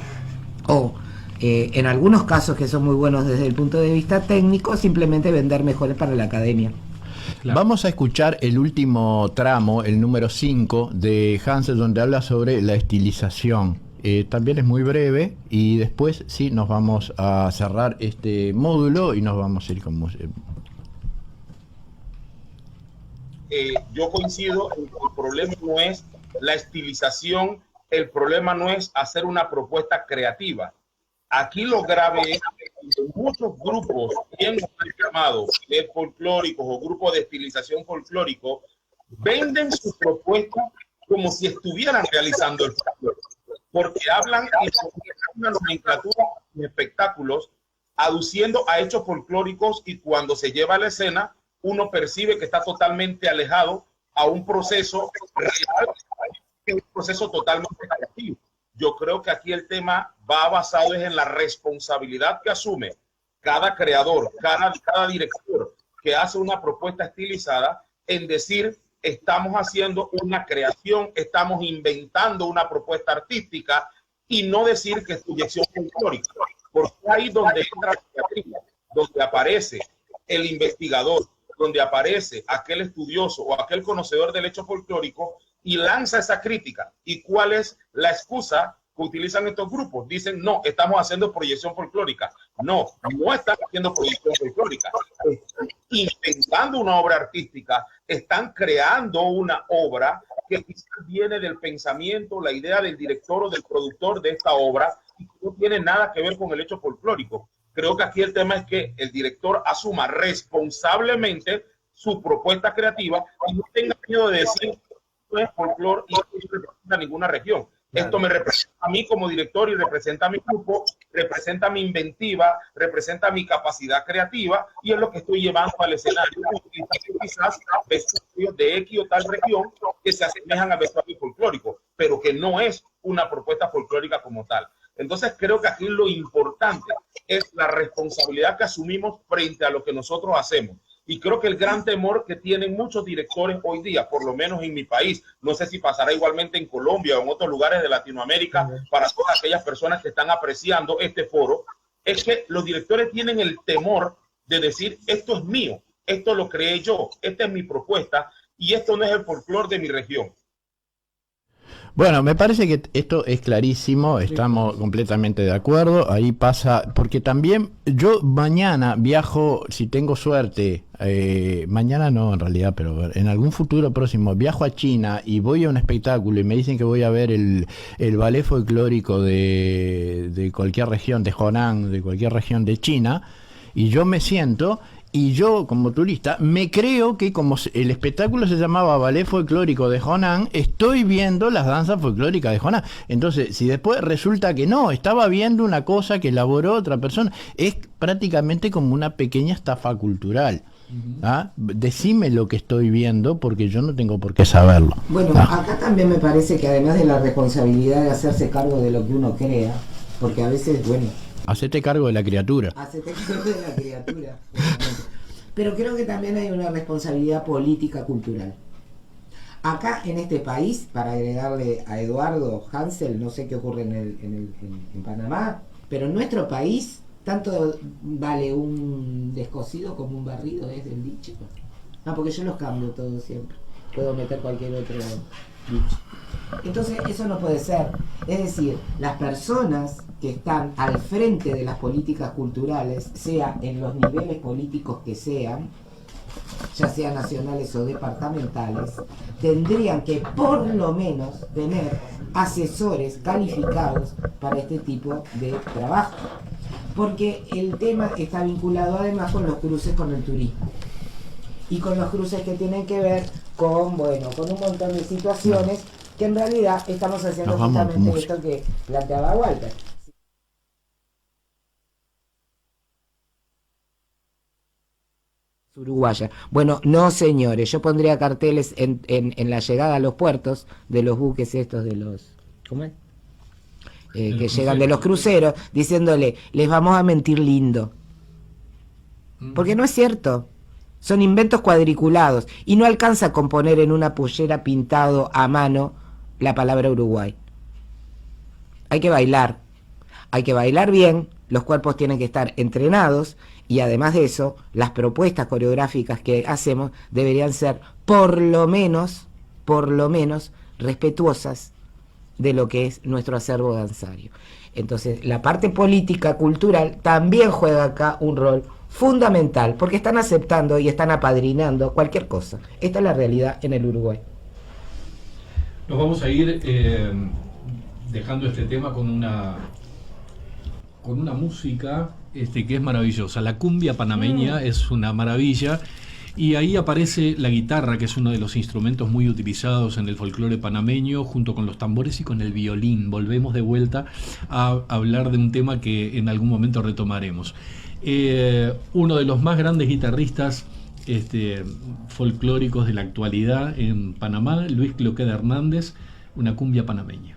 o en algunos casos que son muy buenos desde el punto de vista técnico, simplemente vender mejores para la academia. Claro. Vamos a escuchar el último tramo, el número 5 de Hansel, donde habla sobre la estilización. También es muy breve y después sí nos vamos a cerrar este módulo y nos vamos a ir con música. Yo coincido en que el problema no es la estilización, el problema no es hacer una propuesta creativa. Aquí lo grave es que muchos grupos, bien llamados folclóricos o grupos de estilización folclórico, venden su propuesta como si estuvieran realizando el folclore, porque hablan en una nomenclatura de espectáculos aduciendo a hechos folclóricos y cuando se lleva a la escena uno percibe que está totalmente alejado a un proceso real, que es un proceso totalmente creativo. Yo creo que aquí el tema va basado en la responsabilidad que asume cada creador, cada director que hace una propuesta estilizada en decir, estamos haciendo una creación, estamos inventando una propuesta artística y no decir que es proyección folclórica, porque ahí donde entra la creatividad, donde aparece el investigador, donde aparece aquel estudioso o aquel conocedor del hecho folclórico y lanza esa crítica. ¿Y cuál es la excusa que utilizan estos grupos. Dicen, no, estamos haciendo proyección folclórica. No, no están haciendo proyección folclórica. Están inventando una obra artística, están creando una obra que quizás viene del pensamiento, la idea del director o del productor de esta obra, y no tiene nada que ver con el hecho folclórico. Creo que aquí el tema es que el director asuma responsablemente su propuesta creativa y no tenga miedo de decir no es folclore y no representa ninguna región. Claro. Esto me representa a mí como director y representa a mi grupo, representa mi inventiva, representa mi capacidad creativa y es lo que estoy llevando al escenario, quizás vestuarios de X o tal región que se asemejan a vestuarios folclóricos, pero que no es una propuesta folclórica como tal. Entonces creo que aquí lo importante es la responsabilidad que asumimos frente a lo que nosotros hacemos. Y creo que el gran temor que tienen muchos directores hoy día, por lo menos en mi país, no sé si pasará igualmente en Colombia o en otros lugares de Latinoamérica, para todas aquellas personas que están apreciando este foro, es que los directores tienen el temor de decir, esto es mío, esto lo creé yo, esta es mi propuesta y esto no es el folclore de mi región. Bueno, me parece que esto es clarísimo, estamos completamente de acuerdo, ahí pasa, porque también yo mañana viajo, si tengo suerte, mañana no en realidad, pero en algún futuro próximo, viajo a China y voy a un espectáculo y me dicen que voy a ver el ballet folclórico de cualquier región, de Honan, de cualquier región de China, y yo me siento... Y yo, como turista, me creo que como el espectáculo se llamaba Ballet Folclórico de Honan, estoy viendo las danzas folclóricas de Honan. Entonces, si después resulta que no, estaba viendo una cosa que elaboró otra persona, es prácticamente como una pequeña estafa cultural. ¿Ah? Decime lo que estoy viendo porque yo no tengo por qué saberlo. Bueno, acá también me parece que además de la responsabilidad de hacerse cargo de lo que uno crea, porque a veces, bueno... Hacete cargo de la criatura. Hacete cargo de la criatura. Pero creo que también hay una responsabilidad política cultural. Acá en este país, para agregarle a Eduardo Hansel, no sé qué ocurre en Panamá, pero en nuestro país, tanto vale un descosido como un barrido, es el dicho. Porque yo los cambio todos siempre. Puedo meter cualquier otro dicho. Entonces eso no puede ser. Es decir, las personas que están al frente de las políticas culturales, sea en los niveles políticos que sean, ya sean nacionales o departamentales, tendrían que por lo menos tener asesores calificados para este tipo de trabajo. Porque el tema está vinculado además con los cruces con el turismo. Y con los cruces que tienen que ver con, bueno, con un montón de situaciones que en realidad estamos haciendo justamente esto que planteaba Walter. Uruguaya. Bueno, no señores, yo pondría carteles en la llegada a los puertos de los buques estos de los... ¿Cómo es? Que llegan de los cruceros, diciéndole, les vamos a mentir lindo. Porque no es cierto. Son inventos cuadriculados y no alcanza con poner en una pollera pintado a mano la palabra Uruguay. Hay que bailar bien, los cuerpos tienen que estar entrenados y además de eso, las propuestas coreográficas que hacemos deberían ser por lo menos respetuosas de lo que es nuestro acervo danzario. Entonces, la parte política, cultural, también juega acá un rol fundamental, porque están aceptando y están apadrinando cualquier cosa. Esta es la realidad en el Uruguay. Nos vamos a ir dejando este tema con una música que es maravillosa. La cumbia panameña es una maravilla. Y ahí aparece la guitarra, que es uno de los instrumentos muy utilizados en el folclore panameño, junto con los tambores y con el violín. Volvemos de vuelta a hablar de un tema que en algún momento retomaremos. Uno de los más grandes guitarristas folclóricos de la actualidad en Panamá, Luis Cloqueda Hernández, una cumbia panameña.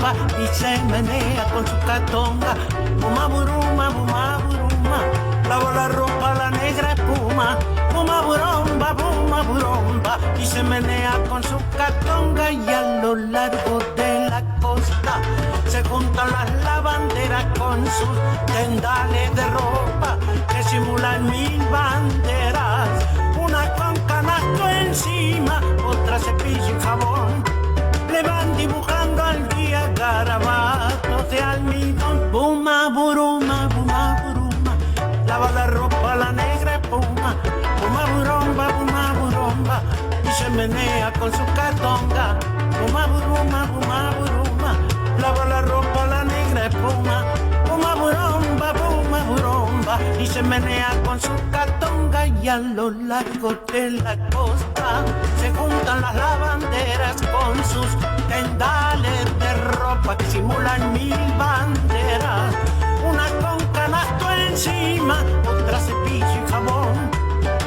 burumba y se menea con su catonga. Buma buruma, lava la ropa la negra espuma. Buma burumba y se menea con su catonga. Y a lo largo de la costa se juntan las lavanderas con sus tendales de ropa que simulan 1000 banderas. Una con canasto encima, otra cepillo y jabón. Le van dibujando al día garabatos de almidón. Buma buruma, lava la ropa la negra espuma. Buma burumba y se menea con su catonga. Buma buruma, lava la ropa la negra espuma. Buma burumba y se menea con su catonga. Y a lo largo de la costa se juntan las lavanderas con sus tendales de ropa que simulan 1000 banderas. Una con canasto encima, otra cepillo y jabón.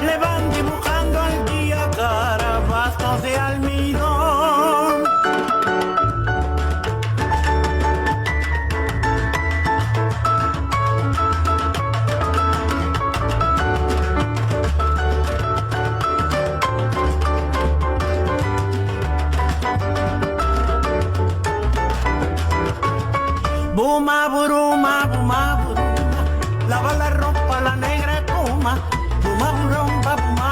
Le van dibujando al día garabatos de almidón. Buma buruma, lava la ropa la negra espuma. Buma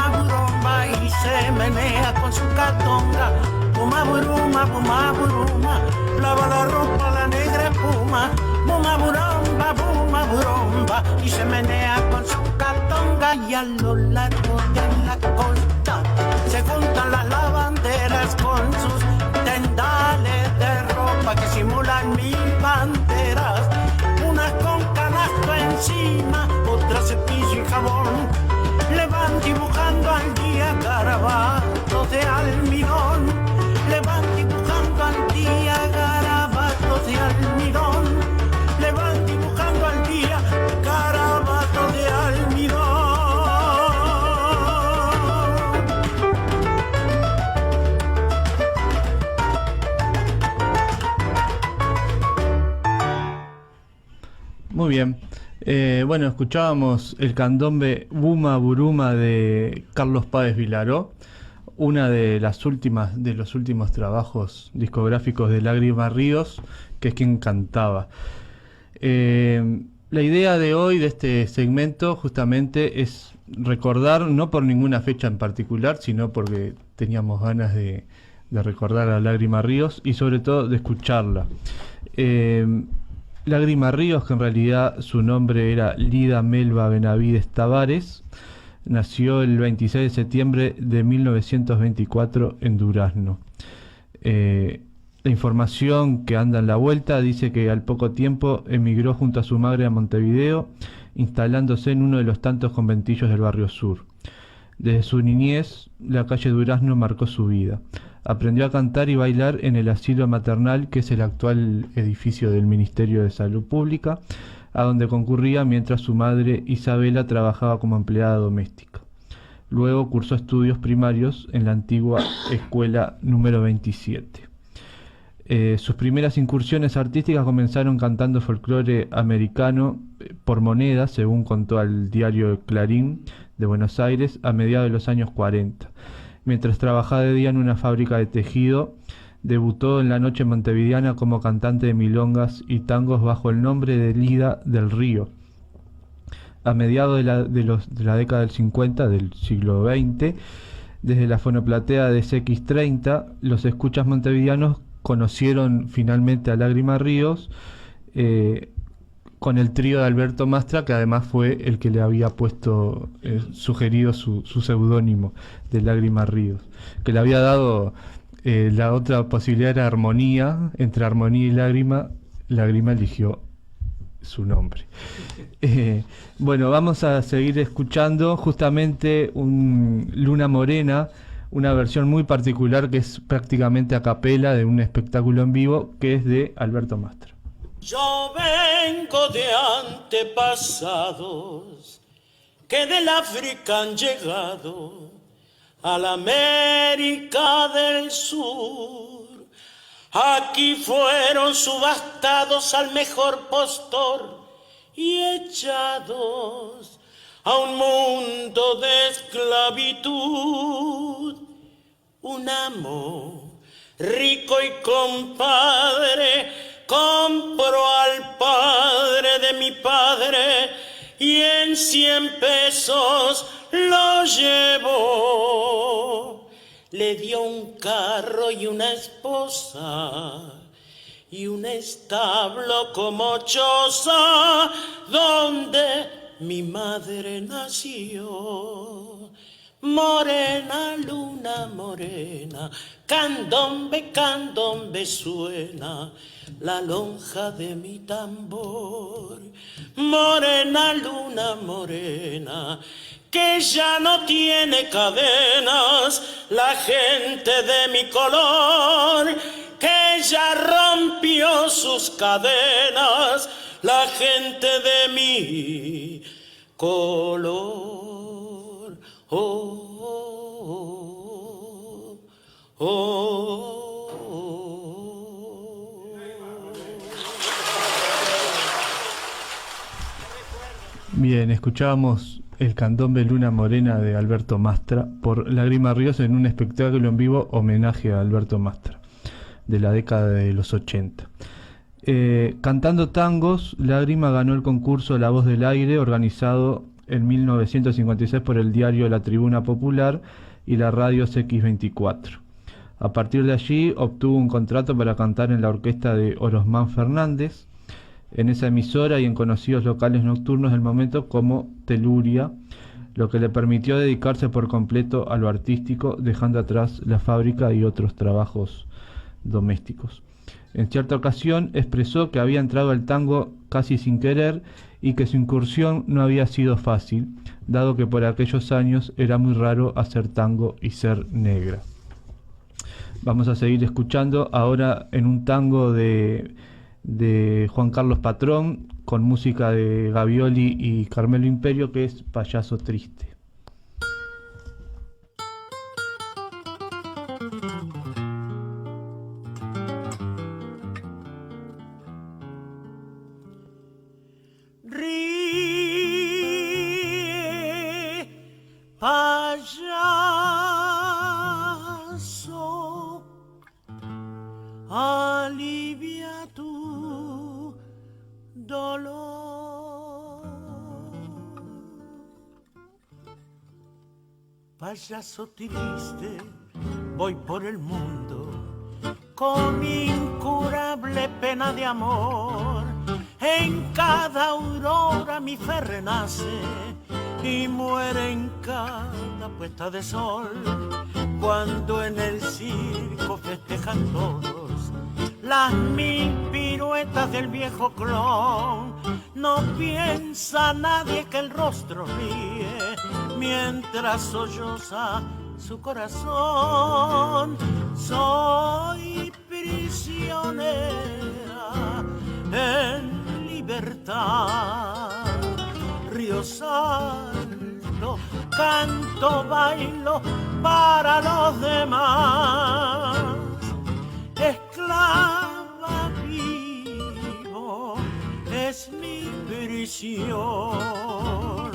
burumba y se menea con su catonga. Buma buruma, lava la ropa la negra espuma. Buma burumba y se menea con su catonga. Y a lo largo de la costa se juntan las lavanderas con sus tendales de ropa que simulan 1000 banderas. Unas con canasto encima, otras cepillo y jabón. Le van dibujando al día garabatos de almidón. Le van dibujando al día garabatos de almidón. Le van dibujando al día garabatos de almidón. Muy bien. Bueno, escuchábamos el candombe Buma Buruma de Carlos Páez Vilaró, una de los últimos trabajos discográficos de Lágrima Ríos, que es quien cantaba. La idea de hoy, de este segmento, justamente es recordar, no por ninguna fecha en particular, sino porque teníamos ganas de recordar a Lágrima Ríos y sobre todo de escucharla. Lágrima Ríos, que en realidad su nombre era Lida Melba Benavides Tavares, nació el 26 de septiembre de 1924 en Durazno. La información que anda en la vuelta dice que al poco tiempo emigró junto a su madre a Montevideo, instalándose en uno de los tantos conventillos del barrio sur. Desde su niñez, la calle Durazno marcó su vida. Aprendió a cantar y bailar en el asilo maternal, que es el actual edificio del Ministerio de Salud Pública, a donde concurría mientras su madre Isabela trabajaba como empleada doméstica. Luego cursó estudios primarios en la antigua escuela número 27. Sus primeras incursiones artísticas comenzaron cantando folclore americano por moneda, según contó al diario Clarín de Buenos Aires, a mediados de los años 40. Mientras trabajaba de día en una fábrica de tejido, debutó en la noche montevideana como cantante de milongas y tangos bajo el nombre de Lida del Río. A mediados de la década del 50 del siglo XX, desde la fonoplatea de CX30, los escuchas montevideanos conocieron finalmente a Lágrima Ríos con el trío de Alberto Mastra, que además fue el que le había sugerido su seudónimo de Lágrima Ríos, que le había dado la otra posibilidad era armonía, entre armonía y lágrima. Lágrima eligió su nombre. Bueno, vamos a seguir escuchando justamente Luna Morena, una versión muy particular que es prácticamente a capela de un espectáculo en vivo, que es de Alberto Mastra. Yo vengo de antepasados que del África han llegado a la América del Sur. Aquí fueron subastados al mejor postor y echados a un mundo de esclavitud. Un amo rico y compadre compró al padre de mi padre y en 100 pesos lo llevó. Le dio un carro y una esposa y un establo como choza donde mi madre nació. Morena, luna morena, candombe, candombe suena la lonja de mi tambor. Morena, luna morena, que ya no tiene cadenas la gente de mi color, que ya rompió sus cadenas la gente de mi color. Oh, oh, oh, oh. Bien, escuchábamos el candombe Luna Morena de Alberto Mastra por Lágrima Ríos en un espectáculo en vivo homenaje a Alberto Mastra de la década de los 80. Cantando tangos, Lágrima ganó el concurso La Voz del Aire, organizado en 1956 por el diario La Tribuna Popular y la radio CX24. A partir de allí obtuvo un contrato para cantar en la orquesta de Orosmán Fernández, en esa emisora y en conocidos locales nocturnos del momento como Teluria, lo que le permitió dedicarse por completo a lo artístico, dejando atrás la fábrica y otros trabajos domésticos. En cierta ocasión expresó que había entrado al tango casi sin querer y que su incursión no había sido fácil, dado que por aquellos años era muy raro hacer tango y ser negra. Vamos a seguir escuchando ahora en un tango de Juan Carlos Patrón, con música de Gavioli y Carmelo Imperio, que es Payaso Triste. Payaso, alivia tu dolor. Payaso triste, voy por el mundo con incurable pena de amor. En cada aurora mi fe renace y muere en cada puesta de sol. Cuando en el circo festejan todos las 1000 piruetas del viejo clon, no piensa nadie que el rostro ríe mientras solloza su corazón. Soy prisionera en libertad, río salto, canto, bailo para los demás. Esclava vivo es mi prisión,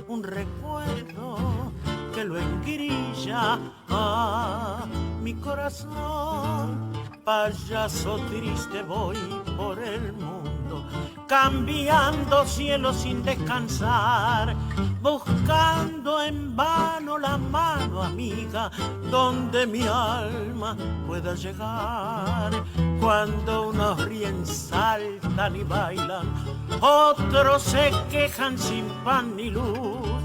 un recuerdo que lo engrilla a mi corazón. Payaso triste voy por el mundo, cambiando cielo sin descansar, buscando en vano la mano amiga donde mi alma pueda llegar. Cuando unos ríen, saltan y bailan, otros se quejan sin pan ni luz,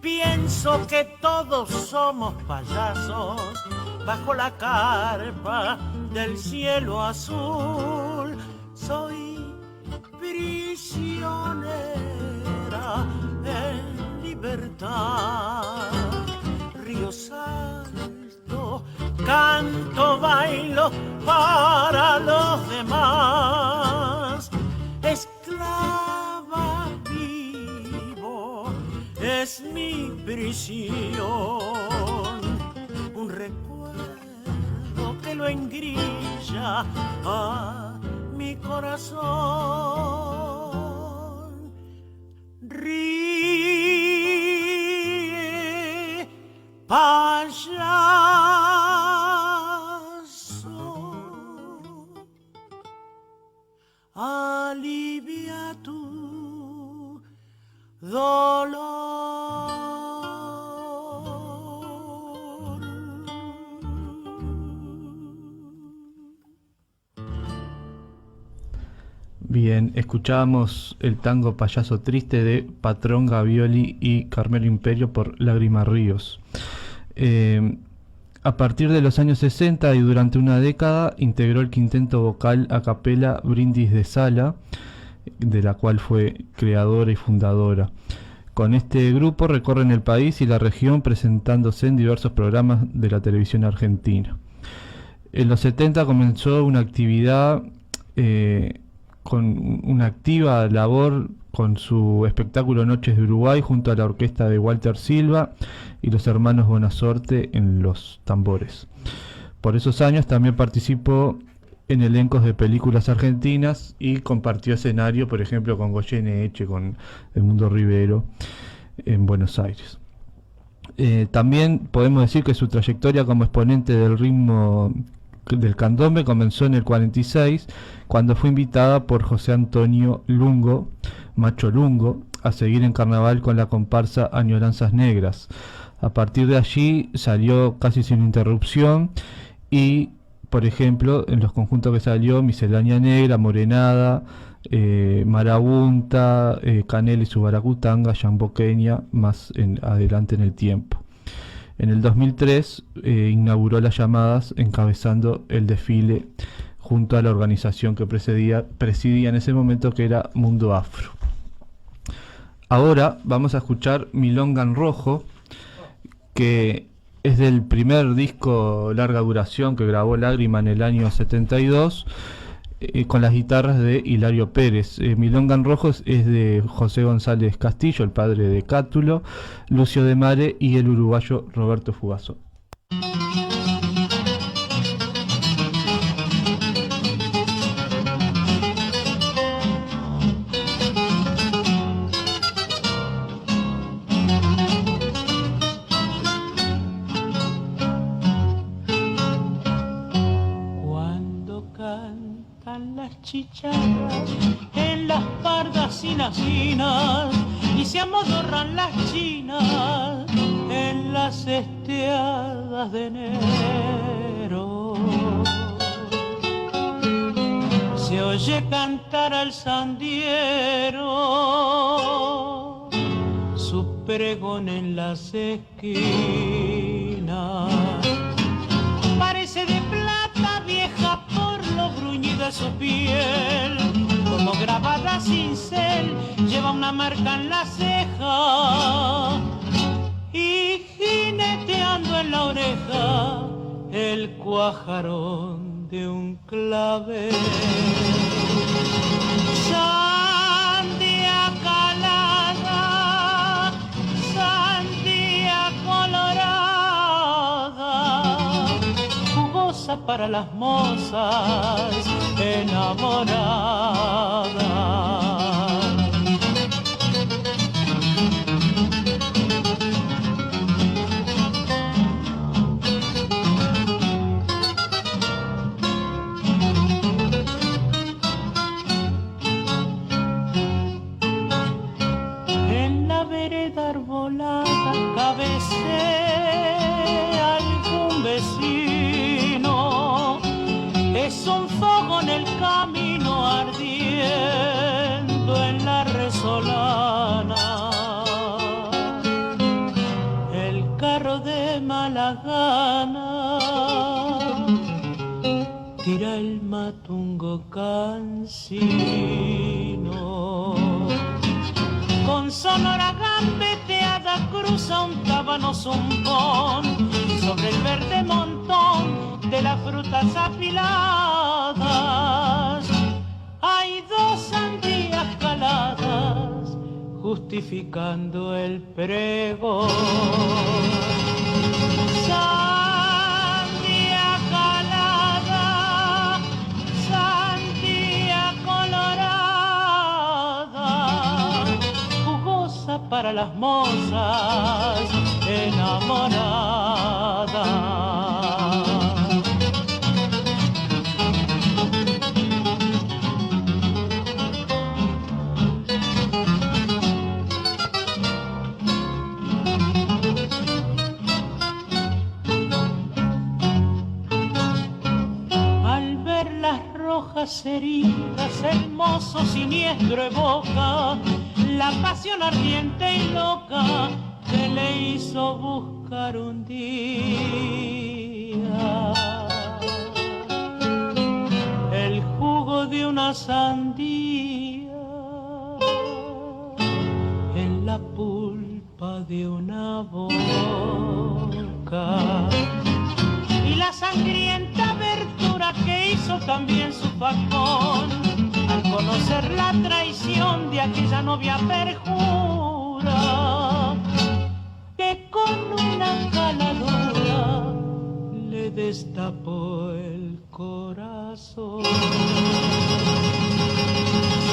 pienso que todos somos payasos bajo la carpa del cielo azul. Soy prisionera en libertad, río salto, canto, bailo para los demás. Esclava vivo es mi prisión, un recuerdo que lo lo engrilla a mi corazón. Ríe, payaso, alivia tu dolor. Bien, escuchábamos el tango Payaso Triste de Patrón Gavioli y Carmelo Imperio por Lágrimas Ríos. A partir de los años 60 y durante una década integró el quinteto vocal a capela Brindis de Sala, de la cual fue creadora y fundadora. Con este grupo recorren el país y la región presentándose en diversos programas de la televisión argentina. En los 70 comenzó una actividad con una activa labor con su espectáculo Noches de Uruguay junto a la orquesta de Walter Silva y los hermanos Bonasorte en los tambores. Por esos años también participó en elencos de películas argentinas y compartió escenario, por ejemplo, con Goyeneche, con Edmundo Rivero en Buenos Aires. También podemos decir que su trayectoria como exponente del ritmo del candombe comenzó en el 46, cuando fue invitada por José Antonio Lungo, Macho Lungo, a seguir en carnaval con la comparsa Añoranzas Negras. A partir de allí salió casi sin interrupción y, por ejemplo, en los conjuntos que salió, Miscelánea Negra, Morenada, Marabunta, Canel y su Baracutanga, Yamboqueña, más adelante en el tiempo. En el 2003 inauguró Las Llamadas, encabezando el desfile junto a la organización que presidía en ese momento, que era Mundo Afro. Ahora vamos a escuchar Milonga en Rojo, que es del primer disco larga duración que grabó Lágrima en el año 72, con las guitarras de Hilario Pérez. Milonga en Rojo es de José González Castillo, el padre de Cátulo, Lucio de Mare y el uruguayo Roberto Fugazo. Chicharras en las pardas y las chinas, y se amodorran las chinas en las esteadas de enero. Se oye cantar al sandiero su pregón en las esquinas. Parece de plata vieja por lo bruñido de su piel, como grabada sin cel, lleva una marca en la ceja, y jineteando en la oreja el cuajarón de un clavel. Sandía calada, sandía colorada, jugosa para las mozas enamoradas. En la vereda arbolada cabecea algún vecino, es un fuego en el camino ardiendo en la resolana. El carro de mala gana tira el matungo cansino. Con sonora gambeteada cruza un tábano zumbón, sobre el verde montón de las frutas apiladas hay dos sandías caladas justificando el pregón. Sandía calada, para las mozas enamoradas. Heridas, el mozo siniestro evoca la pasión ardiente y loca que le hizo buscar un día el jugo de una sandía en la pulpa de una boca. Y la sangrienta abertura que hizo también su facón al conocer la traición de aquella novia perjura que con una caladura le destapó el corazón.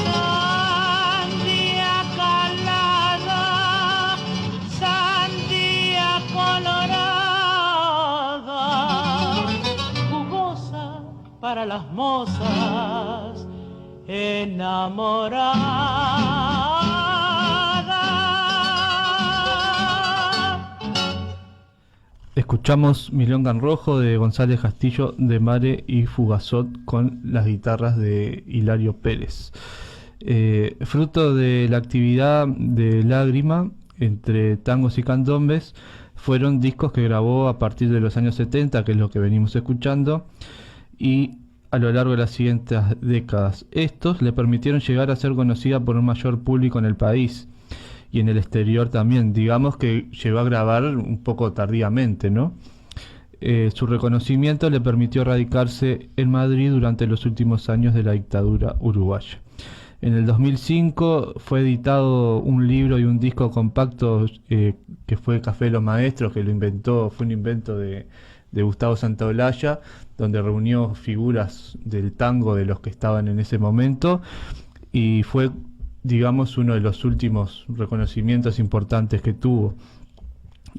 Sandía calada, sandía colorada, para las mozas enamoradas. Escuchamos Milonga en Rojo de González Castillo, de Mare y Fugazot con las guitarras de Hilario Pérez. Fruto de la actividad de Lágrima entre tangos y candombes, fueron discos que grabó a partir de los años 70, que es lo que venimos escuchando, y a lo largo de las siguientes décadas. Estos le permitieron llegar a ser conocida por un mayor público en el país y en el exterior también. Digamos que llegó a grabar un poco tardíamente, ¿no? Su reconocimiento le permitió radicarse en Madrid durante los últimos años de la dictadura uruguaya. En el 2005 fue editado un libro y un disco compacto que fue Café de los Maestros, que lo inventó, fue un invento de Gustavo Santaolalla, donde reunió figuras del tango de los que estaban en ese momento, y fue, digamos, uno de los últimos reconocimientos importantes que tuvo.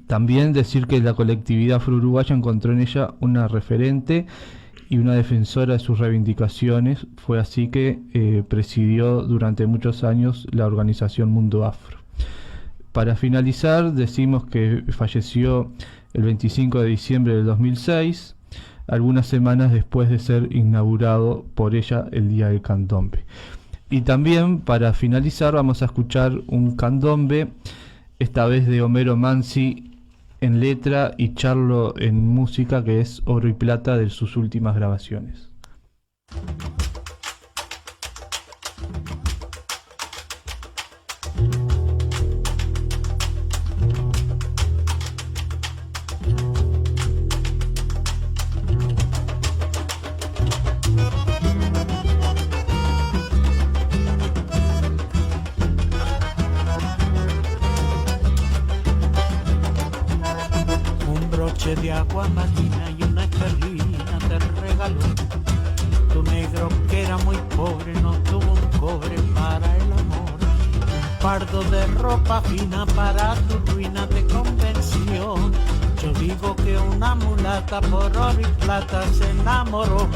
También decir que la colectividad afro-uruguaya encontró en ella una referente y una defensora de sus reivindicaciones. Fue así que presidió durante muchos años la organización Mundo Afro. Para finalizar, decimos que falleció el 25 de diciembre del 2006, algunas semanas después de ser inaugurado por ella el Día del Candombe. Y también, para finalizar, vamos a escuchar un candombe, esta vez de Homero Mansi en letra y Charlo en música, que es Oro y Plata de sus últimas grabaciones. De agua marina y una esterlina te regaló. Tu negro que era muy pobre no tuvo un cobre para el amor. Un fardo de ropa fina para tu ruina te convenció. Yo digo que una mulata por oro y plata se enamoró.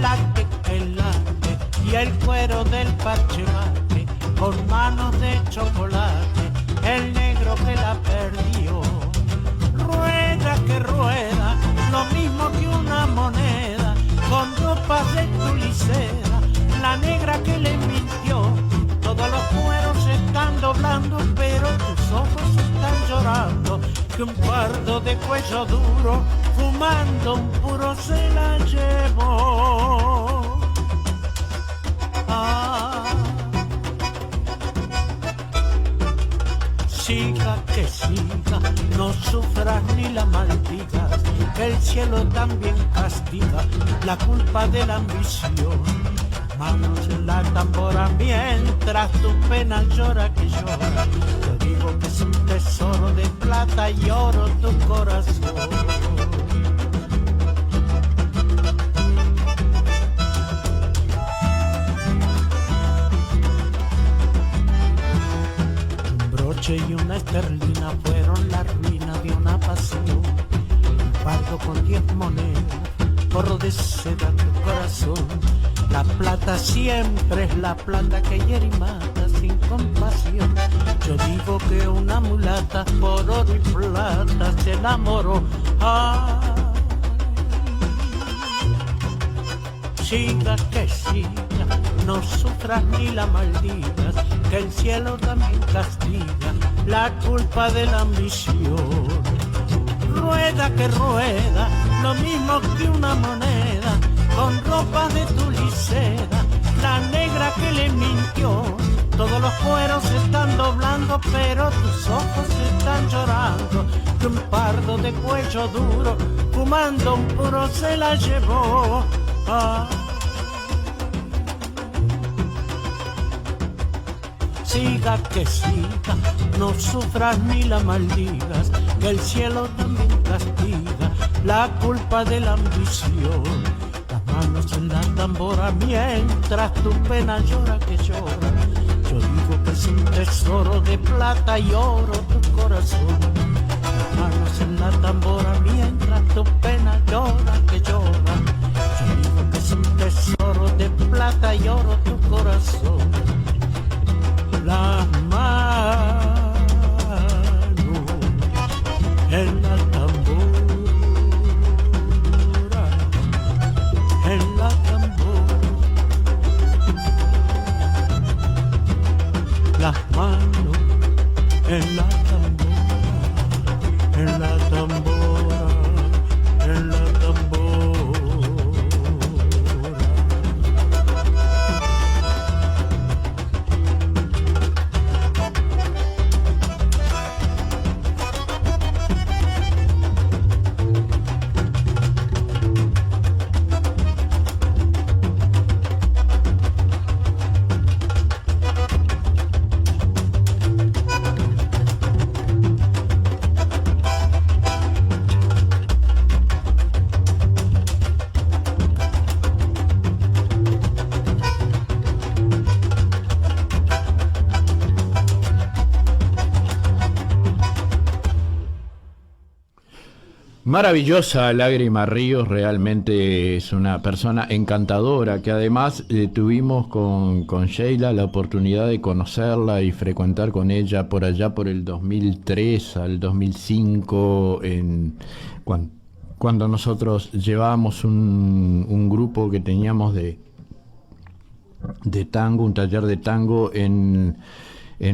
Late, el late y el cuero del parche mate, con manos de chocolate, el negro que la perdió. Rueda que rueda, lo mismo que una moneda, con ropa de tulicera, la negra que le mintió. Todos los cueros se están doblando, pero tus ojos están llorando, que un pardo de cuello duro, fumando un puro se la llevó. Siga que siga, no sufras ni la maldigas, el cielo también castiga la culpa de la ambición. Manos en la tambora mientras tu pena llora que llora. Te digo que es un tesoro de plata y oro tu corazón. pago con 10 monedas, forro de seda tu corazón. La plata siempre es la plata que hiere y mata sin compasión. Yo digo que una mulata por oro y plata se enamoró. Ay, siga que siga, no sufras ni la maldigas, que el cielo también castiga la culpa de la ambición. Rueda que rueda, lo mismo que una moneda, con ropa de tul y seda, la negra que le mintió. Todos los cueros se están doblando, pero tus ojos están llorando. Que un pardo de cuello duro, fumando un puro, se la llevó. Ah. Siga que siga, no sufras ni la maldigas, que el cielo también castiga la culpa de la ambición. Las manos en la tambora mientras tu pena llora que llora. Yo digo que es un tesoro de plata y oro tu corazón. Las manos en la tambora mientras tu pena llora que llora. Yo digo que es un tesoro de plata y oro tu corazón. Las manos en la tambora, en la tambora. Las manos en la tambora, en la tambora, en la tambora. Maravillosa Lágrima Ríos, realmente es una persona encantadora que además tuvimos con Sheila la oportunidad de conocerla y frecuentar con ella por allá por el 2003 al 2005 cuando nosotros llevábamos un grupo que teníamos de tango, un taller de tango en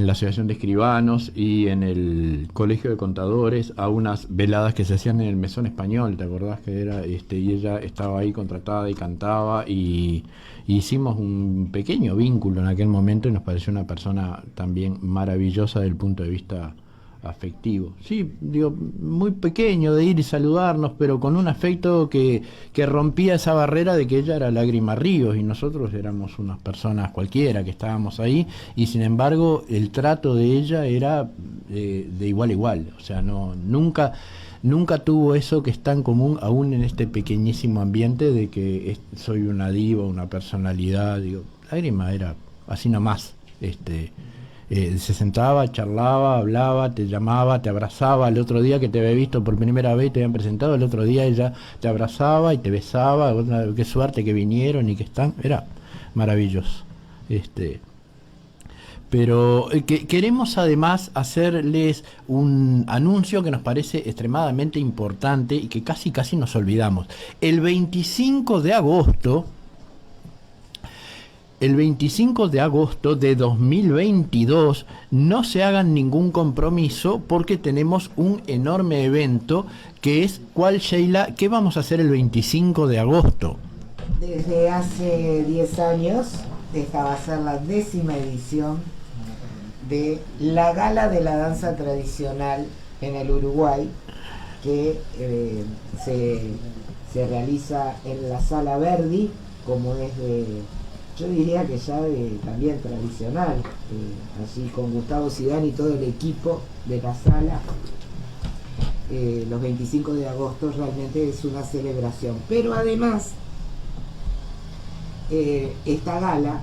la Asociación de Escribanos y en el Colegio de Contadores, a unas veladas que se hacían en el Mesón Español, ¿te acordás que era? Y ella estaba ahí contratada y cantaba, y hicimos un pequeño vínculo en aquel momento y nos pareció una persona también maravillosa desde el punto de vista afectivo. Sí, digo, muy pequeño de ir y saludarnos, pero con un afecto que rompía esa barrera de que ella era Lágrima Ríos y nosotros éramos unas personas cualquiera que estábamos ahí, y sin embargo el trato de ella era de igual a igual. O sea, nunca tuvo eso que es tan común aún en este pequeñísimo ambiente de que soy una diva, una personalidad. Digo, Lágrima era así nomás. Se sentaba, charlaba, hablaba, te llamaba, te abrazaba. El otro día que te había visto por primera vez, te habían presentado, el otro día ella te abrazaba y te besaba. Qué suerte que vinieron y que están. Era maravilloso. Pero queremos además hacerles un anuncio que nos parece extremadamente importante y que casi nos olvidamos. El 25 de agosto de 2022, no se hagan ningún compromiso porque tenemos un enorme evento que es, ¿cuál, Sheila? ¿Qué vamos a hacer el 25 de agosto? Desde hace 10 años, esta va a ser la 10ª edición de la Gala de la Danza Tradicional en el Uruguay, que se realiza en la Sala Verdi, como es yo diría que ya también tradicional, así con Gustavo Zidane y todo el equipo de la sala. Los 25 de agosto realmente es una celebración, pero además esta gala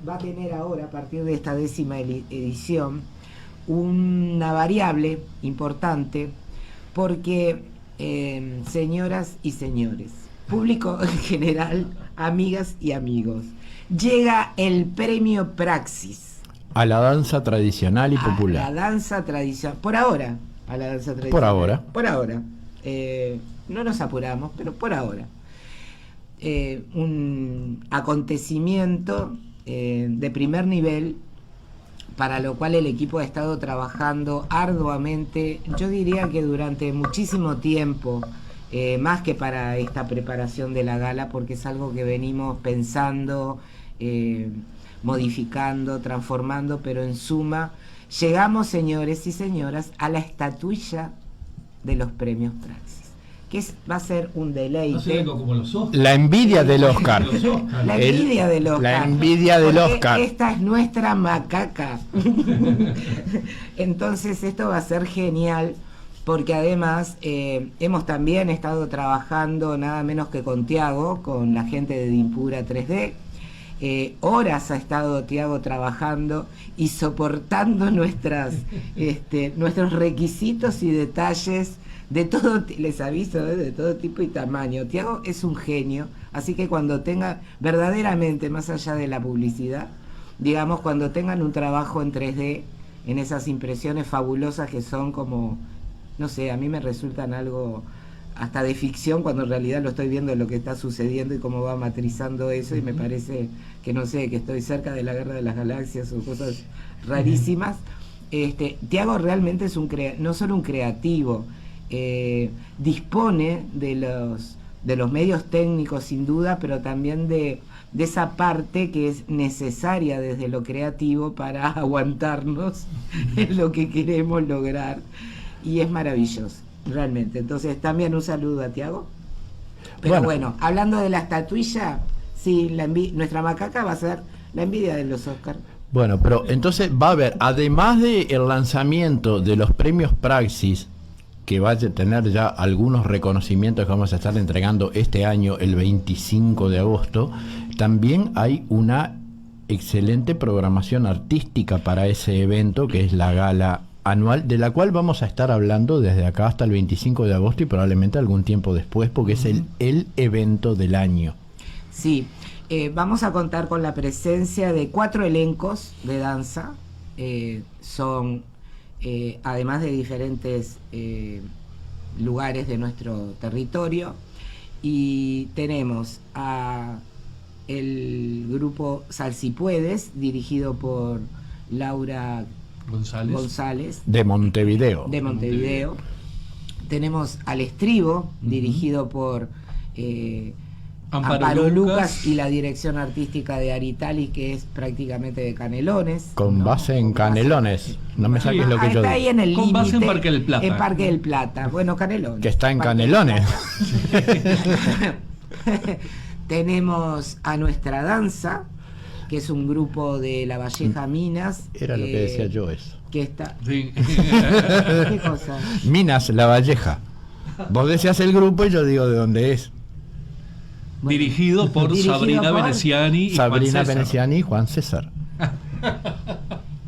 va a tener ahora, a partir de esta 10ª edición, una variable importante, porque señoras y señores, público en general, amigas y amigos, llega el premio Praxis. A la danza tradicional y popular. A la danza tradicional, por ahora, a la danza tradicional. Por ahora. Por ahora. No nos apuramos, pero por ahora. Un acontecimiento de primer nivel, para lo cual el equipo ha estado trabajando arduamente, yo diría que durante muchísimo tiempo, más que para esta preparación de la gala, porque es algo que venimos pensando, modificando, transformando, pero en suma, llegamos, señores y señoras, a la estatuilla de los premios Praxis, que va a ser un deleite. Como los Oscars. La envidia del Oscar. La envidia del Oscar. La envidia del Porque Oscar. esta es nuestra macaca. Entonces esto va a ser genial, porque además hemos también estado trabajando nada menos que con Tiago, con la gente de Dimpura 3D. Horas ha estado Tiago trabajando y soportando nuestros requisitos y detalles de todo, les aviso, de todo tipo y tamaño. Tiago es un genio, así que cuando tenga, verdaderamente, más allá de la publicidad, digamos, cuando tengan un trabajo en 3D, en esas impresiones fabulosas que son como, no sé, a mí me resultan algo hasta de ficción, cuando en realidad lo estoy viendo lo que está sucediendo y cómo va matrizando eso, y me parece que, no sé, que estoy cerca de la Guerra de las Galaxias o cosas rarísimas. Tiago realmente es no solo un creativo, dispone de los medios técnicos sin duda, pero también de esa parte que es necesaria desde lo creativo para aguantarnos en lo que queremos lograr, y es maravilloso realmente. Entonces también un saludo a Tiago. Pero bueno, hablando de la estatuilla, sí, nuestra macaca va a ser la envidia de los Oscars. Bueno, pero entonces va a haber, además del lanzamiento de los premios Praxis, que va a tener ya algunos reconocimientos que vamos a estar entregando este año, el 25 de agosto, también hay una excelente programación artística para ese evento, que es la gala anual, de la cual vamos a estar hablando desde acá hasta el 25 de agosto y probablemente algún tiempo después, porque es el evento del año. Sí, vamos a contar con la presencia de 4 elencos de danza, son además de diferentes lugares de nuestro territorio, y tenemos a el grupo Salsipuedes, dirigido por Laura González de Montevideo. Tenemos al Estribo, dirigido por Amparo Lucas, y la dirección artística de Aritali, que es prácticamente de Canelones. Con base en Canelones. No me saques lo que yo digo. Está ahí en el con base en límite, Parque del Plata. En Parque del Plata. Bueno, Canelones. Que está en Parque Canelones. Tenemos a Nuestra Danza, que es un grupo de La Valleja Minas. Era lo que decía yo eso. Que está... Sí. ¿Qué cosa? Minas, La Valleja. Vos decías el grupo y yo digo de dónde es. Bueno, dirigido por Sabrina Veneziani y Sabrina Juan César. Veneziani y Juan César.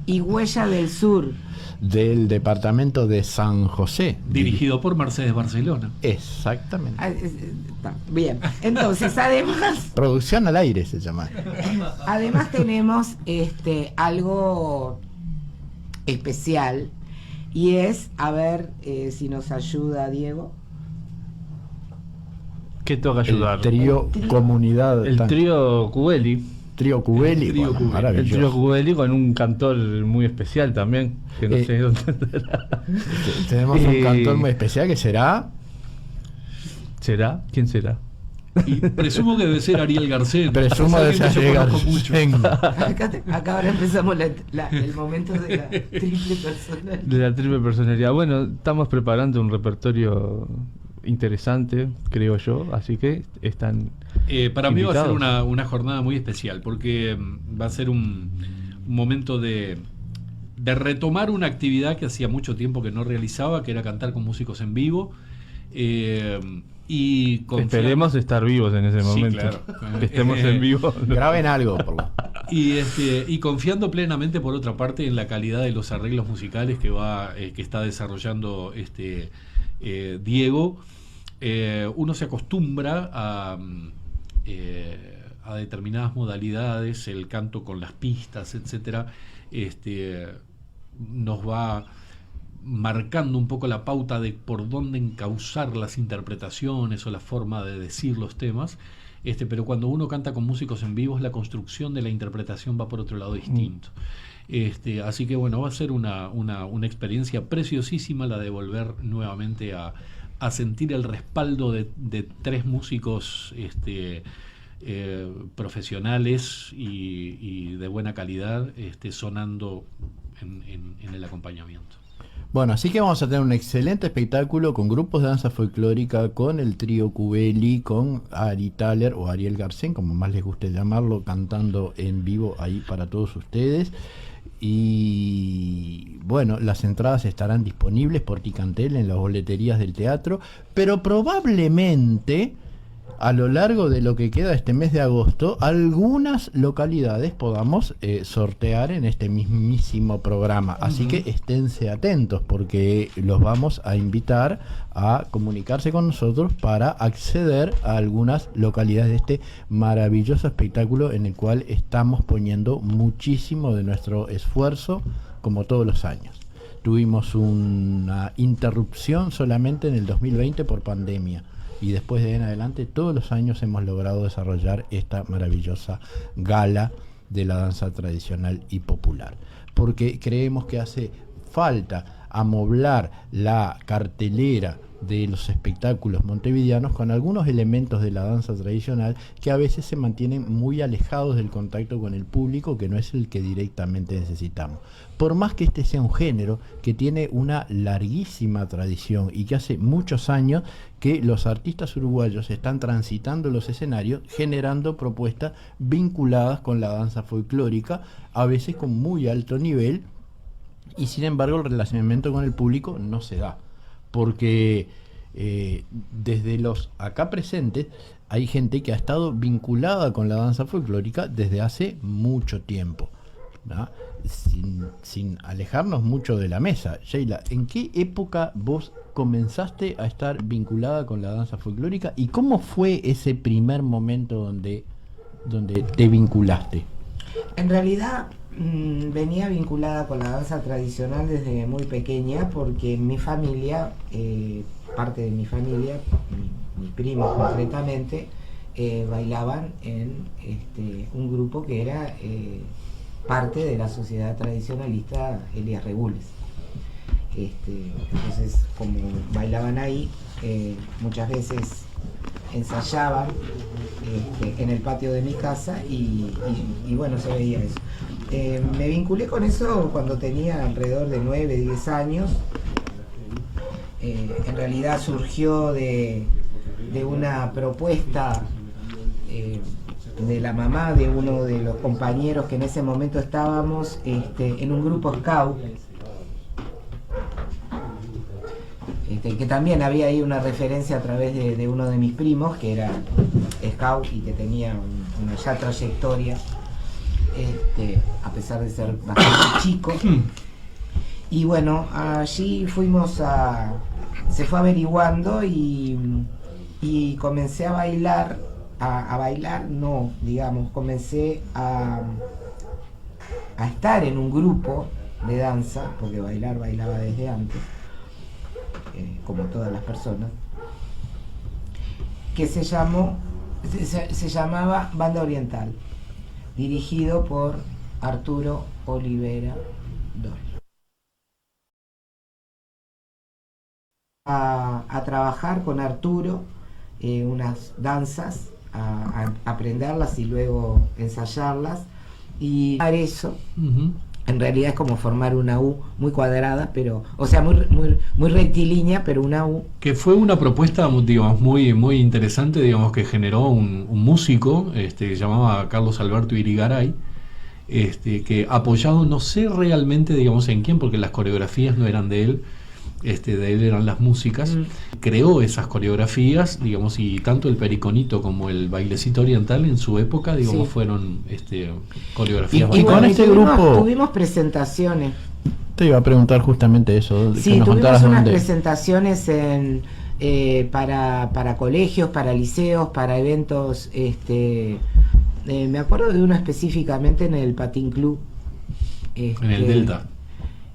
Y Huella del Sur, Del departamento de San José. Dirigido por Mercedes Barcelona. Exactamente. bien. Entonces, además Producción al aire se llama. además tenemos algo especial, y es, a ver si nos ayuda Diego. ¿Qué toca ayudar? El trío Comunidad. El trío Cubeli. Trío Cubeli. El trío bueno, Cubeli. El maravilloso. trío Cubeli con un cantor muy especial también, que no sé dónde Tenemos un cantor muy especial que será. ¿Será? ¿Quién será? Y presumo que debe ser Ariel Garcén. Presumo de ser Yo Ariel conozco mucho. Garcén. Acá ahora empezamos el momento de la triple personalidad. De la triple personalidad. Bueno, estamos preparando un repertorio interesante, creo yo, así que están Para mí va a ser invitados. una jornada muy especial, porque va a ser un momento de retomar una actividad que hacía mucho tiempo que no realizaba, que era cantar con músicos en vivo. Y Esperemos estar vivos en ese Sí, momento. claro. Que estemos en vivo. Graben algo. Por lo... y confiando plenamente, por otra parte, en la calidad de los arreglos musicales que está desarrollando Diego, uno se acostumbra a determinadas modalidades, el canto con las pistas, etcétera, nos va marcando un poco la pauta de por dónde encauzar las interpretaciones o la forma de decir los temas, pero cuando uno canta con músicos en vivo, la construcción de la interpretación va por otro lado distinto. Así que bueno, va a ser una experiencia preciosísima la de volver nuevamente a sentir el respaldo de tres músicos profesionales y de buena calidad sonando en el acompañamiento. Bueno, así que vamos a tener un excelente espectáculo con grupos de danza folclórica, con el trío Cubeli, con Ari Thaler o Ariel Garcén, como más les guste llamarlo, cantando en vivo ahí para todos ustedes. Y bueno, las entradas estarán disponibles por Ticantel en las boleterías del teatro, pero probablemente a lo largo de lo que queda este mes de agosto, algunas localidades podamos sortear en este mismísimo programa. Así que esténse atentos, porque los vamos a invitar a comunicarse con nosotros para acceder a algunas localidades de este maravilloso espectáculo en el cual estamos poniendo muchísimo de nuestro esfuerzo, como todos los años. Tuvimos una interrupción solamente en el 2020 por pandemia. Y después de ahí en adelante, todos los años hemos logrado desarrollar esta maravillosa gala de la danza tradicional y popular. Porque creemos que hace falta amoblar la cartelera de los espectáculos montevideanos con algunos elementos de la danza tradicional que a veces se mantienen muy alejados del contacto con el público, que no es el que directamente necesitamos. Por más que este sea un género que tiene una larguísima tradición y que hace muchos años que los artistas uruguayos están transitando los escenarios generando propuestas vinculadas con la danza folclórica, a veces con muy alto nivel, y sin embargo el relacionamiento con el público no se da, porque desde los acá presentes hay gente que ha estado vinculada con la danza folclórica desde hace mucho tiempo, ¿no? Sin alejarnos mucho de la mesa. Sheila, ¿en qué época vos comenzaste a estar vinculada con la danza folclórica y cómo fue ese primer momento donde te vinculaste? En realidad venía vinculada con la danza tradicional desde muy pequeña, porque mi familia, parte de mi familia, mi primo concretamente, bailaban en un grupo que era parte de la sociedad tradicionalista Elías Regules. Entonces, como bailaban ahí, muchas veces ensayaban en el patio de mi casa y bueno, se veía eso. Me vinculé con eso cuando tenía alrededor de 9, 10 años. En realidad surgió de una propuesta de la mamá de uno de los compañeros que en ese momento estábamos en un grupo scout, que también había ahí una referencia a través de uno de mis primos que era scout y que tenía una ya trayectoria, a pesar de ser bastante chico. Y bueno, allí se fue averiguando y comencé a bailar, comencé a estar en un grupo de danza, porque bailaba desde antes, como todas las personas, que se llamaba Banda Oriental, dirigido por Arturo Olivera Dor. A trabajar con Arturo unas danzas, a aprenderlas y luego ensayarlas, y eso en realidad es como formar una U muy cuadrada, pero, o sea, muy rectilínea, pero una U. Que fue una propuesta, digamos, muy interesante, digamos, que generó un músico que se llamaba Carlos Alberto Irigaray, que apoyado, no sé realmente, digamos, en quién, porque las coreografías no eran de él, de él eran las músicas, creó esas coreografías, digamos, y tanto el periconito como el bailecito oriental en su época, digamos, fueron coreografías. Y con este grupo tuvimos presentaciones. Te iba a preguntar justamente eso. Sí, tuvimos unas presentaciones en para colegios, para liceos, para eventos. Me acuerdo de uno específicamente en el Patín Club. En el Delta.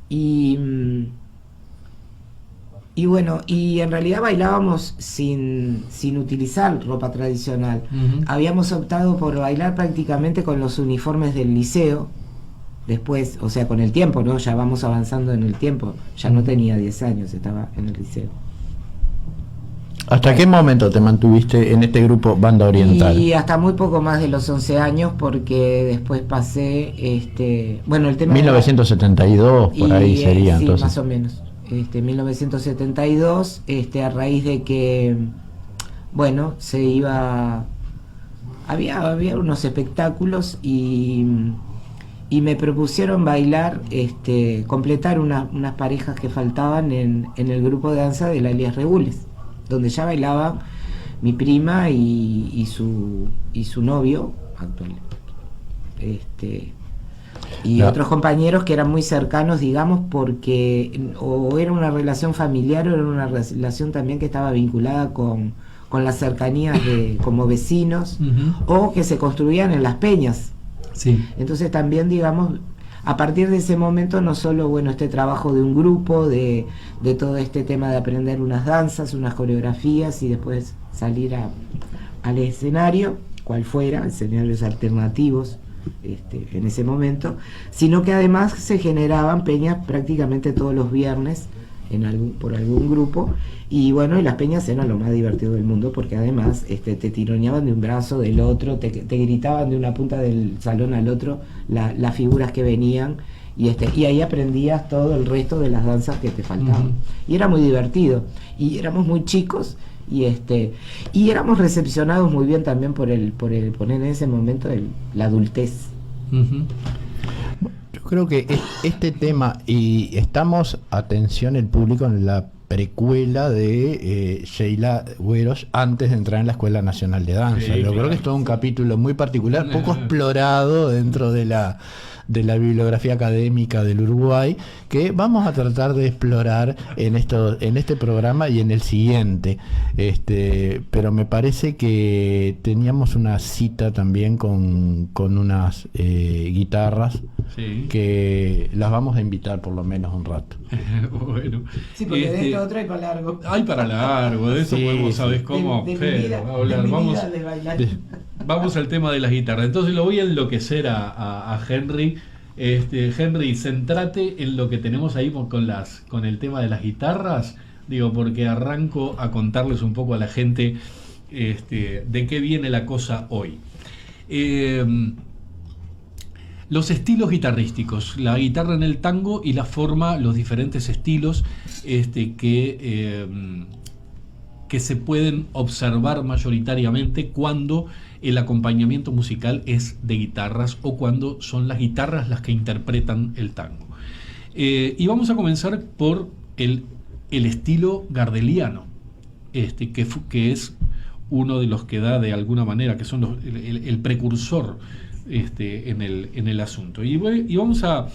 Y bueno, y en realidad bailábamos sin utilizar ropa tradicional. Habíamos optado por bailar prácticamente con los uniformes del liceo. Después, o sea, con el tiempo, ¿no? Ya vamos avanzando en el tiempo. Ya no tenía 10 años, estaba en el liceo. ¿Hasta qué momento te mantuviste en este grupo Banda Oriental? Y hasta muy poco más de los 11 años, porque después pasé, bueno, el tema 1972, por ahí sería, sí, entonces. más o menos. 1972, a raíz de que, bueno, se iba, había unos espectáculos y me propusieron bailar, completar unas parejas que faltaban en el grupo de danza de la Elías Regules, donde ya bailaba mi prima y su novio actual, y otros compañeros que eran muy cercanos, digamos, porque o era una relación familiar o era una relación también que estaba vinculada con las cercanías como vecinos, o que se construían en las peñas. Sí. Entonces también, digamos, a partir de ese momento, no solo, bueno, este trabajo de un grupo, de todo este tema de aprender unas danzas, unas coreografías y después salir al escenario, cual fuera, escenarios alternativos en ese momento, sino que además se generaban peñas prácticamente todos los viernes por algún grupo, y bueno, y las peñas eran lo más divertido del mundo, porque además te tironeaban de un brazo, del otro, te gritaban de una punta del salón al otro las figuras que venían, y ahí aprendías todo el resto de las danzas que te faltaban. Y era muy divertido, y éramos muy chicos, y éramos recepcionados muy bien también por poner en ese momento la adultez. Yo creo que este tema, y estamos, atención el público, en la precuela de Sheila Güeros antes de entrar en la Escuela Nacional de Danza. Sí, Yo creo que es todo un capítulo muy particular, poco explorado dentro de la bibliografía académica del Uruguay, que vamos a tratar de explorar en este programa y en el siguiente. Pero me parece que teníamos una cita también con unas guitarras, sí, que las vamos a invitar por lo menos un rato. Bueno, Sí, porque de esto otro hay para largo. hay para largo, de eso Sí, podemos, sí. ¿sabes cómo? De mi Fede, vida, va a hablar. de mi Vamos, vida de bailar. vamos al tema de las guitarras. Entonces lo voy a enloquecer a Henry. Henry, centrate en lo que tenemos ahí con el tema de las guitarras, digo, porque arranco a contarles un poco a la gente de qué viene la cosa hoy. Los estilos guitarrísticos, la guitarra en el tango y la forma, los diferentes estilos que se pueden observar mayoritariamente cuando el acompañamiento musical es de guitarras o cuando son las guitarras las que interpretan el tango. Y vamos a comenzar por el estilo gardeliano, que es uno de los que da de alguna manera, que son el precursor en el asunto. Y vamos a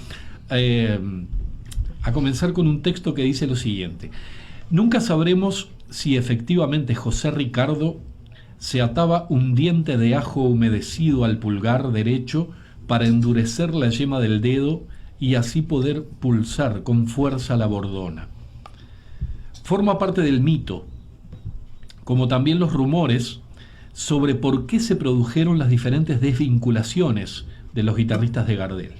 comenzar con un texto que dice lo siguiente: nunca sabremos si efectivamente José Ricardo se ataba un diente de ajo humedecido al pulgar derecho para endurecer la yema del dedo y así poder pulsar con fuerza la bordona. Forma parte del mito, como también los rumores sobre por qué se produjeron las diferentes desvinculaciones de los guitarristas de Gardel.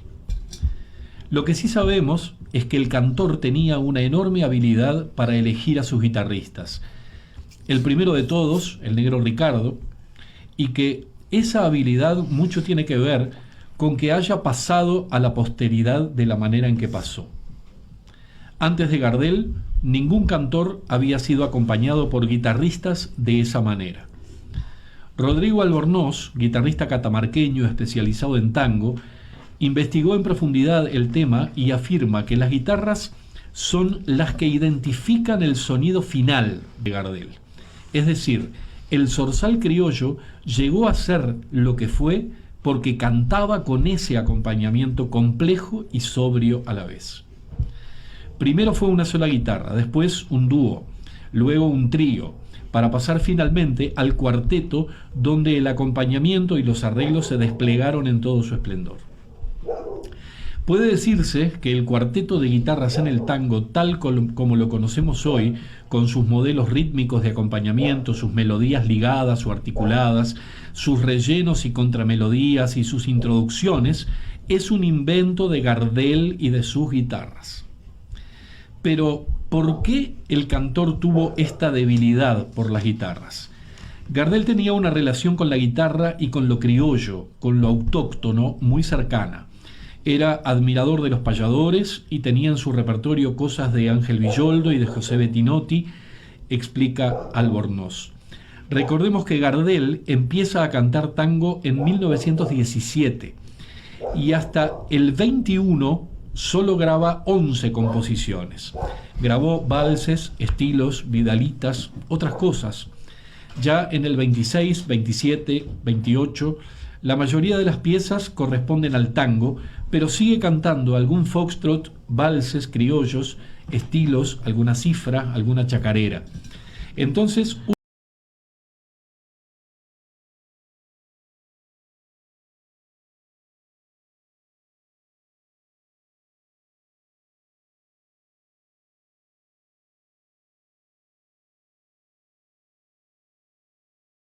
Lo que sí sabemos es que el cantor tenía una enorme habilidad para elegir a sus guitarristas. El primero de todos, el negro Ricardo, y que esa habilidad mucho tiene que ver con que haya pasado a la posteridad de la manera en que pasó. Antes de Gardel, ningún cantor había sido acompañado por guitarristas de esa manera. Rodrigo Albornoz, guitarrista catamarqueño especializado en tango, investigó en profundidad el tema y afirma que las guitarras son las que identifican el sonido final de Gardel. Es decir, el zorzal criollo llegó a ser lo que fue porque cantaba con ese acompañamiento complejo y sobrio a la vez. Primero fue una sola guitarra, después un dúo, luego un trío, para pasar finalmente al cuarteto, donde el acompañamiento y los arreglos se desplegaron en todo su esplendor. Puede decirse que el cuarteto de guitarras en el tango, tal como lo conocemos hoy, con sus modelos rítmicos de acompañamiento, sus melodías ligadas o articuladas, sus rellenos y contramelodías y sus introducciones, es un invento de Gardel y de sus guitarras. Pero, ¿por qué el cantor tuvo esta debilidad por las guitarras? Gardel tenía una relación con la guitarra y con lo criollo, con lo autóctono, muy cercana. Era admirador de los payadores y tenía en su repertorio cosas de Ángel Villoldo y de José Bettinotti, explica Albornoz. Recordemos que Gardel empieza a cantar tango en 1917 y hasta el 21 solo graba 11 composiciones. Grabó valses, estilos, vidalitas, otras cosas. Ya en el 26, 27, 28, la mayoría de las piezas corresponden al tango, pero sigue cantando algún foxtrot, valses, criollos, estilos, alguna cifra, alguna chacarera. Entonces,